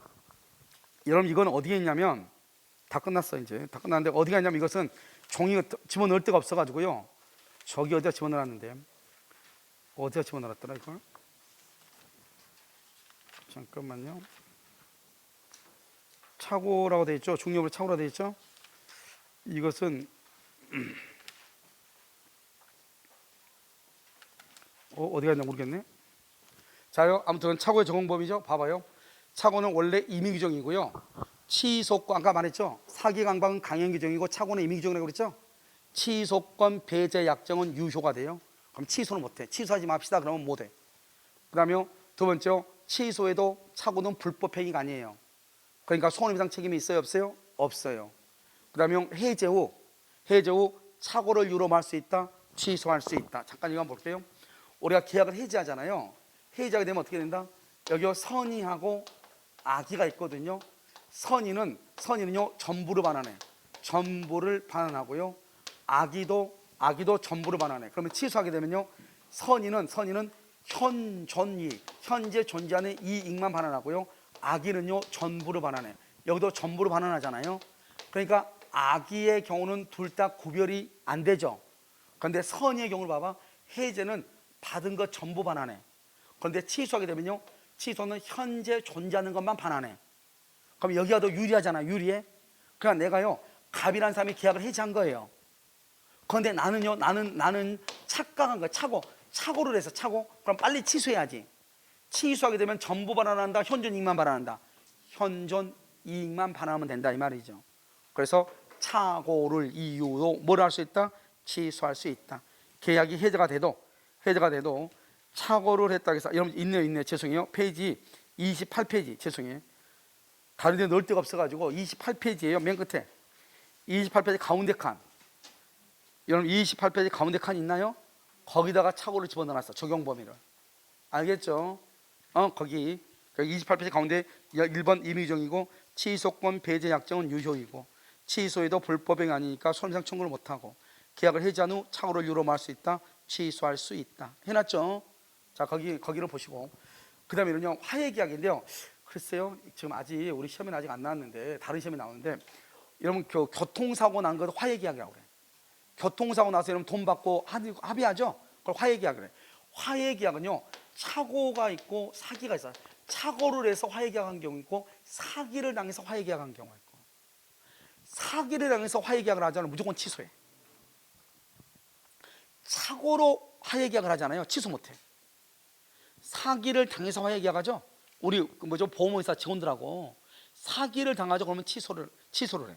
S1: 이건 어디에 있냐면 다 끝났어. 이제 다 끝났는데 어디가 있냐면 이것은 종이 집어넣을 데가 없어가지고요 저기 어디다 집어넣었는데 어디다 집어넣었더라 이걸? 잠깐만요. 착오라고 되어 있죠. 중립으로 착오라고 되어 있죠. 이것은 어디가 있나 모르겠네. 자요, 아무튼 착오의 적용법이죠. 봐봐요. 착오는 원래 임의규정이고요. 취소권 아까 말했죠. 사기강박은 강행규정이고 착오는 임의규정이라고 그랬죠. 취소권 배제 약정은 유효가 돼요. 그럼 취소는 못해. 취소하지 맙시다 그러면 못해. 그 다음에 두 번째요, 취소에도 착오는 불법행위가 아니에요. 그러니까 손해배상 책임이 있어요 없어요? 없어요. 그 다음에 해제 후 착오를 유로할 수 있다, 취소할 수 있다. 잠깐 이거 한번 볼게요. 우리가 계약을 해지하잖아요. 해지하게 되면 어떻게 된다? 여기 선의하고 악의가 있거든요. 선의는요 전부를 반환해. 전부를 반환하고요. 악의도 전부를 반환해. 그러면 취소하게 되면요 선의는 현재 존재하는 이익만 반환하고요. 악의는요 전부를 반환해. 여기도 전부를 반환하잖아요. 그러니까 악의의 경우는 둘 다 구별이 안 되죠. 그런데 선의의 경우를 봐봐. 해제는 받은 것 전부 반환해. 그런데 취소하게 되면요 취소는 현재 존재하는 것만 반환해. 그럼 여기가 더 유리하잖아. 유리해. 그러니까 내가요 갑이라는 사람이 계약을 해지한 거예요. 그런데 나는 착각한 거야. 착오를 해서 그럼 빨리 취소해야지. 취소하게 되면 전부 반환한다, 현존 이익만 반환한다. 현존 이익만 반환하면 된다 이 말이죠. 그래서 착오를 이유로 뭘 할 수 있다? 취소할 수 있다. 계약이 해제가 돼도 착오를 했다고 해서 여러분 있네요. 죄송해요. 페이지 28페이지 죄송해요. 다른 데 넣을 데가 없어가지고 28페이지예요. 맨 끝에 28페이지 가운데 칸. 여러분 28페이지 가운데 칸 있나요? 거기다가 착오를 집어넣어놨어. 적용 범위를. 알겠죠? 거기 28페이지 가운데 1번 임의정이고 취소권 배제 약정은 유효이고 취소에도 불법행위 아니니까 손해배상 청구를 못하고 계약을 해지한 후 착오를 유로할 수 있다. 취소할 수 있다. 해놨죠? 자 거기를 보시고 그 다음에는요 화해계약인데요. 글쎄요 지금 아직 우리 시험에는 아직 안 나왔는데 다른 시험이 나오는데 여러분 교통사고 난 것도 화해계약이라고 그래. 교통사고 나서 여러분 돈 받고 합의하죠? 그걸 화해계약을 해. 화해계약은요 착오가 있고 사기가 있어요. 착오를 해서 화해계약한 경우 있고 사기를 당해서 화해계약한 경우가 있고 사기를 당해서 화해계약을 하잖아요. 무조건 취소해. 착오로 화해계약을 하잖아요. 취소 못해. 사기를 당해서 화해계약하죠. 우리 보험회사 직원들하고 사기를 당하죠. 그러면 취소를 해.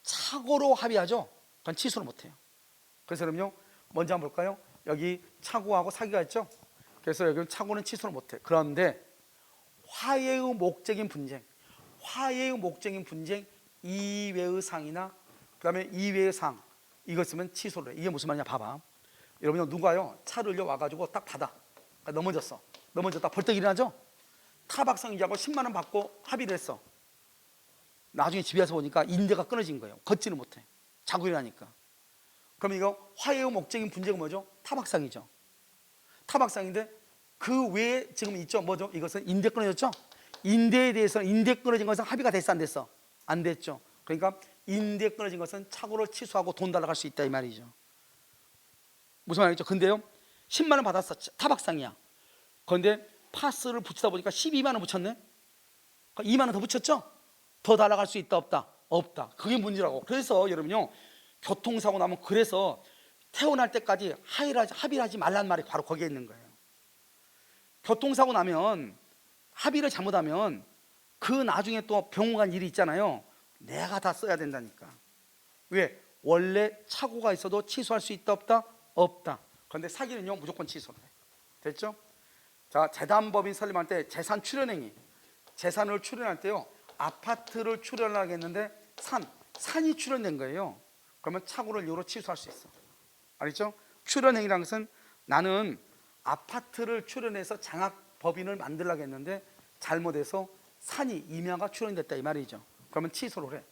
S1: 착오로 합의하죠. 그건 취소를 못해요. 그래서 그럼요 먼저 한번 볼까요? 여기 착오하고 사기가 있죠. 그래서 여기는 착오는 취소를 못해. 그런데 화해의 목적인 분쟁 이외의 상이나 그 다음에 이외의 상 이거 쓰면 취소를 해. 이게 무슨 말이냐 봐봐. 여러분 누가요 차를 와가지고 딱 받아 넘어졌다 벌떡 일어나죠. 타박상이자고 10만 원 받고 합의를 했어. 나중에 집에 와서 보니까 인대가 끊어진 거예요. 걷지는 못해. 자고 일어나니까. 그럼 이거 화해의 목적인 분쟁은 뭐죠? 타박상이죠. 타박상인데 그 외에 지금 있죠. 뭐죠? 이것은 인대 끊어졌죠. 인대에 대해서는 인대 끊어진 것은 합의가 됐어 안 됐어? 안 됐죠. 그러니까 인대 끊어진 것은 착오를 취소하고 돈 달라갈 수 있다 이 말이죠. 무슨 말이죠? 근데요 10만 원 받았어. 타박상이야. 그런데 파스를 붙이다 보니까 12만 원 붙였네. 2만 원 더 붙였죠? 더 달라갈 수 있다 없다? 없다. 그게 문제라고. 그래서 여러분요 교통사고 나면 그래서 태어날 때까지 합의를 하지 말란 말이 바로 거기에 있는 거예요. 교통사고 나면 합의를 잘못하면 그 나중에 또 병원 간 일이 있잖아요. 내가 다 써야 된다니까. 왜? 원래 착오가 있어도 취소할 수 있다 없다? 없다. 그런데 사기는요 무조건 취소를 해. 됐죠? 자 재단법인 설립할 때 재산 출연행위 재산을 출연할 때요 아파트를 출연하겠는데 산이 출연된 거예요. 그러면 착오를 이유로 취소할 수 있어. 알겠죠? 출연행위라는 것은 나는 아파트를 출연해서 장학법인을 만들려고 했는데 잘못해서 산이 임야가 출연됐다 이 말이죠. 그러면 취소를 해.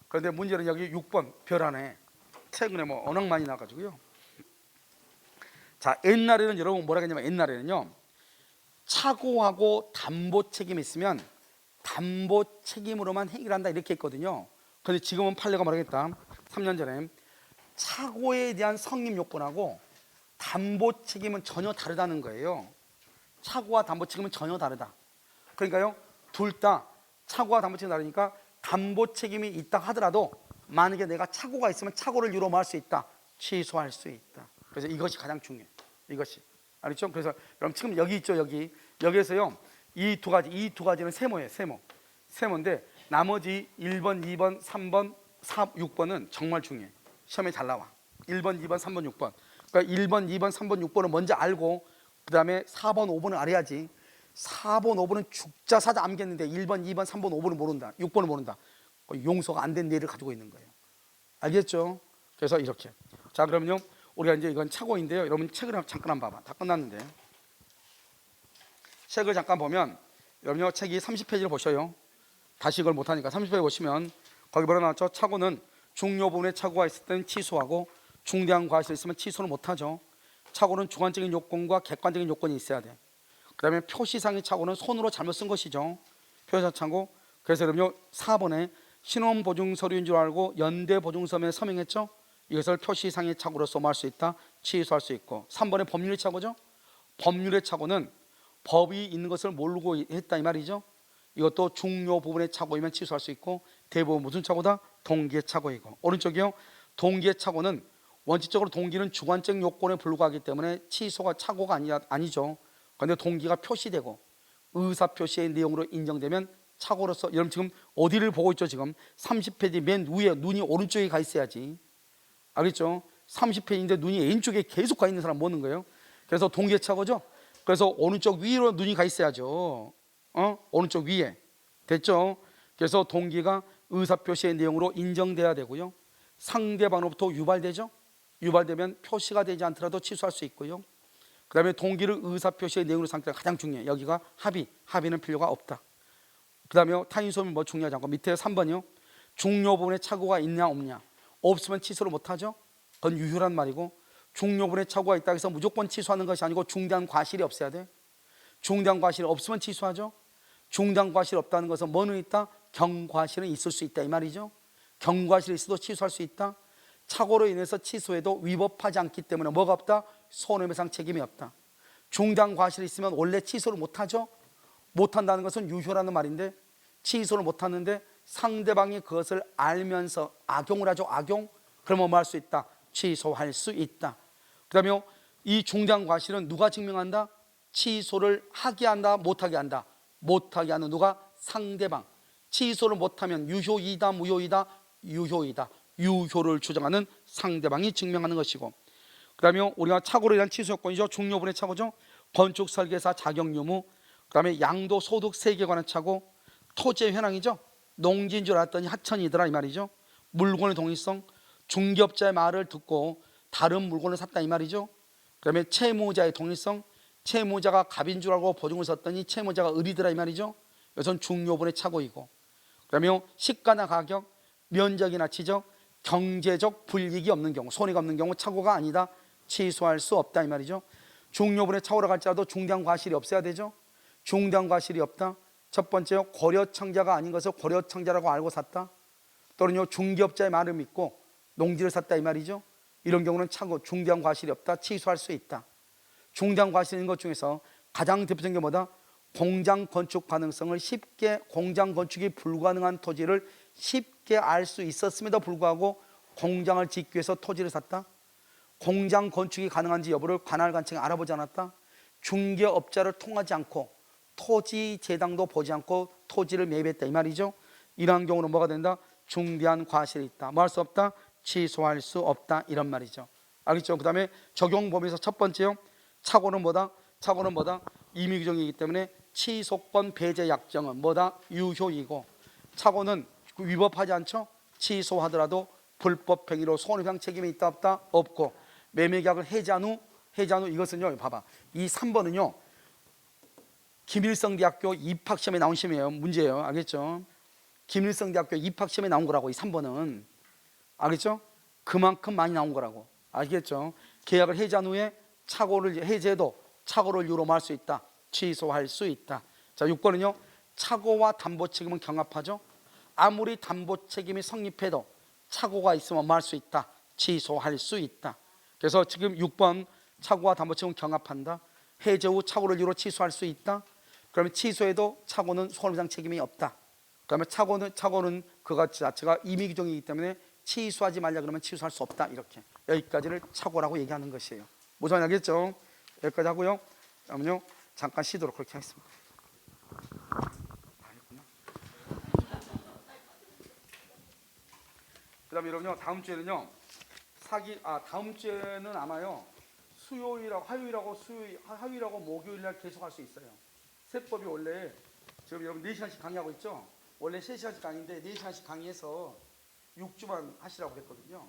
S1: 그런데 문제는 여기 6번 별 안에 최근에 뭐 워낙 많이 나가지고요. 자, 옛날에는 여러분 뭐라 했냐면 옛날에는요, 착오하고 담보 책임이 있으면 담보 책임으로만 해결한다 이렇게 했거든요. 그런데 지금은 판례가 뭐라겠다. 3년 전에 착오에 대한 성립 요건하고 담보 책임은 전혀 다르다는 거예요. 착오와 담보 책임은 전혀 다르다. 그러니까요, 둘 다 착오와 담보 책임이 다르니까 담보 책임이 있다 하더라도 만약에 내가 착오가 있으면 착오를 이유로 뭐 할 수 있다? 취소할 수 있다. 그래서 이것이 가장 중요해. 이것이. 알겠죠? 그래서 여러분 지금 여기 있죠, 여기에서요, 이 두 가지는 세모예요. 세모인데 나머지 1번, 2번, 3번, 4, 6번은 정말 중요해. 시험에 잘 나와. 1번, 2번, 3번, 6번. 그러니까 1번, 2번, 3번, 6번을 먼저 알고 그 다음에 4번, 5번을 알아야지. 4번, 5번은 죽자 사자 암겠는데 1번, 2번, 3번, 5번을 모른다. 6번을 모른다. 용서가 안 된 뇌를 가지고 있는 거예요. 알겠죠? 그래서 이렇게. 자, 그러면요, 우리가 이제 이건 착오인데요. 여러분 책을 잠깐 한번 봐봐. 다 끝났는데. 책을 잠깐 보면 여러분요, 책이 30페이지를 보셔요. 다시 이걸 못하니까 30페이지 보시면 거기 뭐라 나왔죠? 착오는 중요 부분에 착오가 있을 때는 취소하고 중대한 과실이 있으면 취소를 못하죠. 착오는 주관적인 요건과 객관적인 요건이 있어야 돼. 그 다음에 표시상의 착오는 손으로 잘못 쓴 것이죠. 표시상 착오. 그래서 여러분요, 4번에 신원보증서류인 줄 알고 연대보증서면에 서명했죠. 이것을 표시상의 착오로서 뭐 할 수 있다? 취소할 수 있고. 3번에 법률의 착오죠. 법률의 착오는 법이 있는 것을 모르고 했다 이 말이죠. 이것도 중요 부분의 착오이면 취소할 수 있고, 대부분 무슨 착오다? 동기의 착오이고. 오른쪽이요, 동기의 착오는 원칙적으로 동기는 주관적인 요건에 불과하기 때문에 취소가 착오가 아니죠. 그런데 동기가 표시되고 의사 표시의 내용으로 인정되면 착오로서. 여러분 지금 어디를 보고 있죠? 지금 30페이지 맨 위에 눈이 오른쪽에 가 있어야지. 알겠죠? 30페이지인데 눈이 왼쪽에 계속 가 있는 사람 뭐는 거예요? 그래서 동기의 착오죠. 그래서 오른쪽 위로 눈이 가 있어야죠. 오른쪽 위에. 됐죠? 그래서 동기가 의사표시의 내용으로 인정돼야 되고요. 상대방으로부터 유발되죠. 유발되면 표시가 되지 않더라도 취소할 수 있고요. 그 다음에 동기를 의사표시의 내용으로 삼기가 가장 중요해요. 여기가 합의는 필요가 없다. 그 다음에 타인소음이 뭐 중요하지 않고 밑에 3번이요, 중요 부분에 착오가 있냐 없냐. 없으면 취소를 못하죠. 그건 유효란 말이고, 중요 부분에 착오가 있다고 해서 무조건 취소하는 것이 아니고 중대한 과실이 없어야 돼. 중대한 과실이 없으면 취소하죠. 중대한 과실이 없다는 것은 뭐는 있다? 경과실은 있을 수 있다 이 말이죠. 경과실이 있어도 취소할 수 있다. 착오로 인해서 취소해도 위법하지 않기 때문에 뭐가 없다? 손해배상 책임이 없다. 중대한 과실이 있으면 원래 취소를 못하죠. 못한다는 것은 유효라는 말인데, 취소를 못하는데 상대방이 그것을 알면서 악용을 하죠. 악용. 그러면 뭐 할 수 있다? 취소할 수 있다. 그 다음에 이 중대한 과실은 누가 증명한다? 취소를 하게 한다 못하게 한다? 못하게 하는 누가? 상대방. 취소를 못하면 유효이다 무효이다? 유효이다. 유효를 주장하는 상대방이 증명하는 것이고, 그 다음에 우리가 착오로 인한 취소 요건이죠. 중요분의 착오죠. 건축 설계사 자격 유무, 그 다음에 양도 소득 세계에 관한 착오, 토지의 현황이죠. 농지인 줄 알았더니 하천이더라 이 말이죠. 물건의 동일성, 중개업자의 말을 듣고 다른 물건을 샀다 이 말이죠. 그 다음에 채무자의 동일성, 채무자가 갑인 줄 알고 보증을 섰더니 채무자가 을이더라 이 말이죠. 이것은 중요분의 착오이고, 그 다음에 시가나 가격, 면적이나 지적, 경제적 불이익이 없는 경우, 손해가 없는 경우 착오가 아니다. 취소할 수 없다 이 말이죠. 중요분의 착오라고 할지라도 중대한 과실이 없어야 되죠. 중대한 과실이 없다. 첫 번째요, 고려청자가 아닌 것을 고려청자라고 알고 샀다. 또는요, 중개업자의 말을 믿고 농지를 샀다 이 말이죠. 이런 경우는 착오, 중대한 과실이 없다. 취소할 수 있다. 중대한 과실인 것 중에서 가장 대표적인 게 뭐다? 공장 건축 가능성을 쉽게, 공장 건축이 불가능한 토지를 쉽게 알 수 있었음에도 불구하고 공장을 짓기 위해서 토지를 샀다. 공장 건축이 가능한지 여부를 관할관청이 알아보지 않았다. 중개업자를 통하지 않고 토지 재당도 보지 않고 토지를 매입했다 이 말이죠. 이러한 경우는 뭐가 된다? 중대한 과실이 있다. 뭐 할 수 없다? 취소할 수 없다 이런 말이죠. 알겠죠? 그 다음에 적용 범위에서 첫 번째요, 착오는 뭐다? 착오는 뭐다? 임의 규정이기 때문에 취소권 배제 약정은 뭐다? 유효이고, 착오는 위법하지 않죠? 취소하더라도 불법 행위로 손해배상 책임이 있다 없다? 없고, 매매계약을 해제한 후 이것은요, 봐봐. 이 3번은요, 김일성대학교 입학시험에 나온 시험이에요. 문제예요. 알겠죠? 김일성대학교 입학시험에 나온 거라고, 이 3번은. 알겠죠? 그만큼 많이 나온 거라고. 알겠죠? 계약을 해제한 후에 착오를 해제해도 착오를 이유로 말할 수 있다. 취소할 수 있다. 자, 6번은요. 착오와 담보 책임은 경합하죠. 아무리 담보 책임이 성립해도 착오가 있으면 말할 수 있다. 취소할 수 있다. 그래서 지금 6번 착오와 담보 책임은 경합한다. 해제 후 착오를 이유로 취소할 수 있다. 그러면 취소해도 착오는 손해배상 책임이 없다. 그러면 착오는 그거 자체가 임의규정이기 때문에 취소하지 말자 그러면 취소할 수 없다. 이렇게 여기까지를 착오라고 얘기하는 것이에요. 무슨 알겠죠? 여기까지 하고요. 그러면요 잠깐 쉬도록 그렇게 하겠습니다. 그다음에 여러분요 다음 주에는요 다음 주에는 아마요 화요일하고 목요일날 계속 할 수 있어요. 세법이 원래 지금 여러분 4시간씩 강의하고 있죠. 원래 3시간씩 강의인데 4시간씩 강의해서 6주만 하시라고 그랬거든요.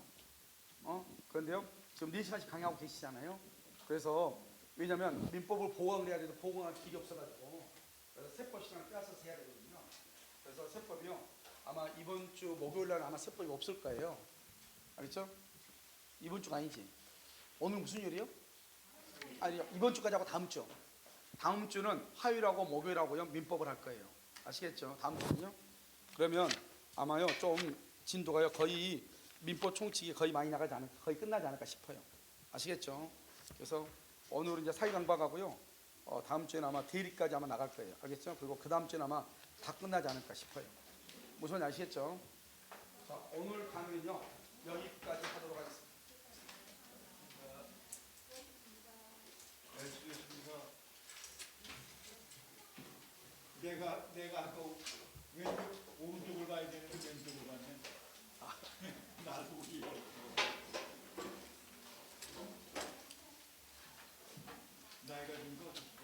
S1: 그런데요 지금 4시간씩 강의하고 계시잖아요. 그래서 왜냐하면 민법을 보강을 해야 돼도 보강할 길이 없어가지고 그래서 세법 시간을 빼앗아서 해야 되거든요. 그래서 세법이요 아마 이번 주 목요일날 아마 세법이 없을 거예요. 알겠죠? 이번 주가 아니지. 오늘 무슨 요일이요? 아니요 이번 주까지 하고 다음 주. 다음 주는 화요일하고 목요일하고요 민법을 할 거예요. 아시겠죠? 다음 주는요. 그러면 아마요 좀 진도가요 거의 민법 총칙이 거의 많이 나가지 않을까, 거의 끝나지 않을까 싶어요. 아시겠죠? 그래서 오늘은 이제 사회강박하고요. 다음 주에는 아마 대리까지 아마 나갈 거예요. 알겠죠? 그리고 그 다음 주에는 아마 다 끝나지 않을까 싶어요. 무슨 말인지 아시겠죠? 자, 오늘 강의는요 여기까지 하도록 하겠습니다.
S2: 내가 아까 왼쪽 오른쪽을 봐야 되는데 왼쪽을 봤네. 나도 우리 나이가 좀 더.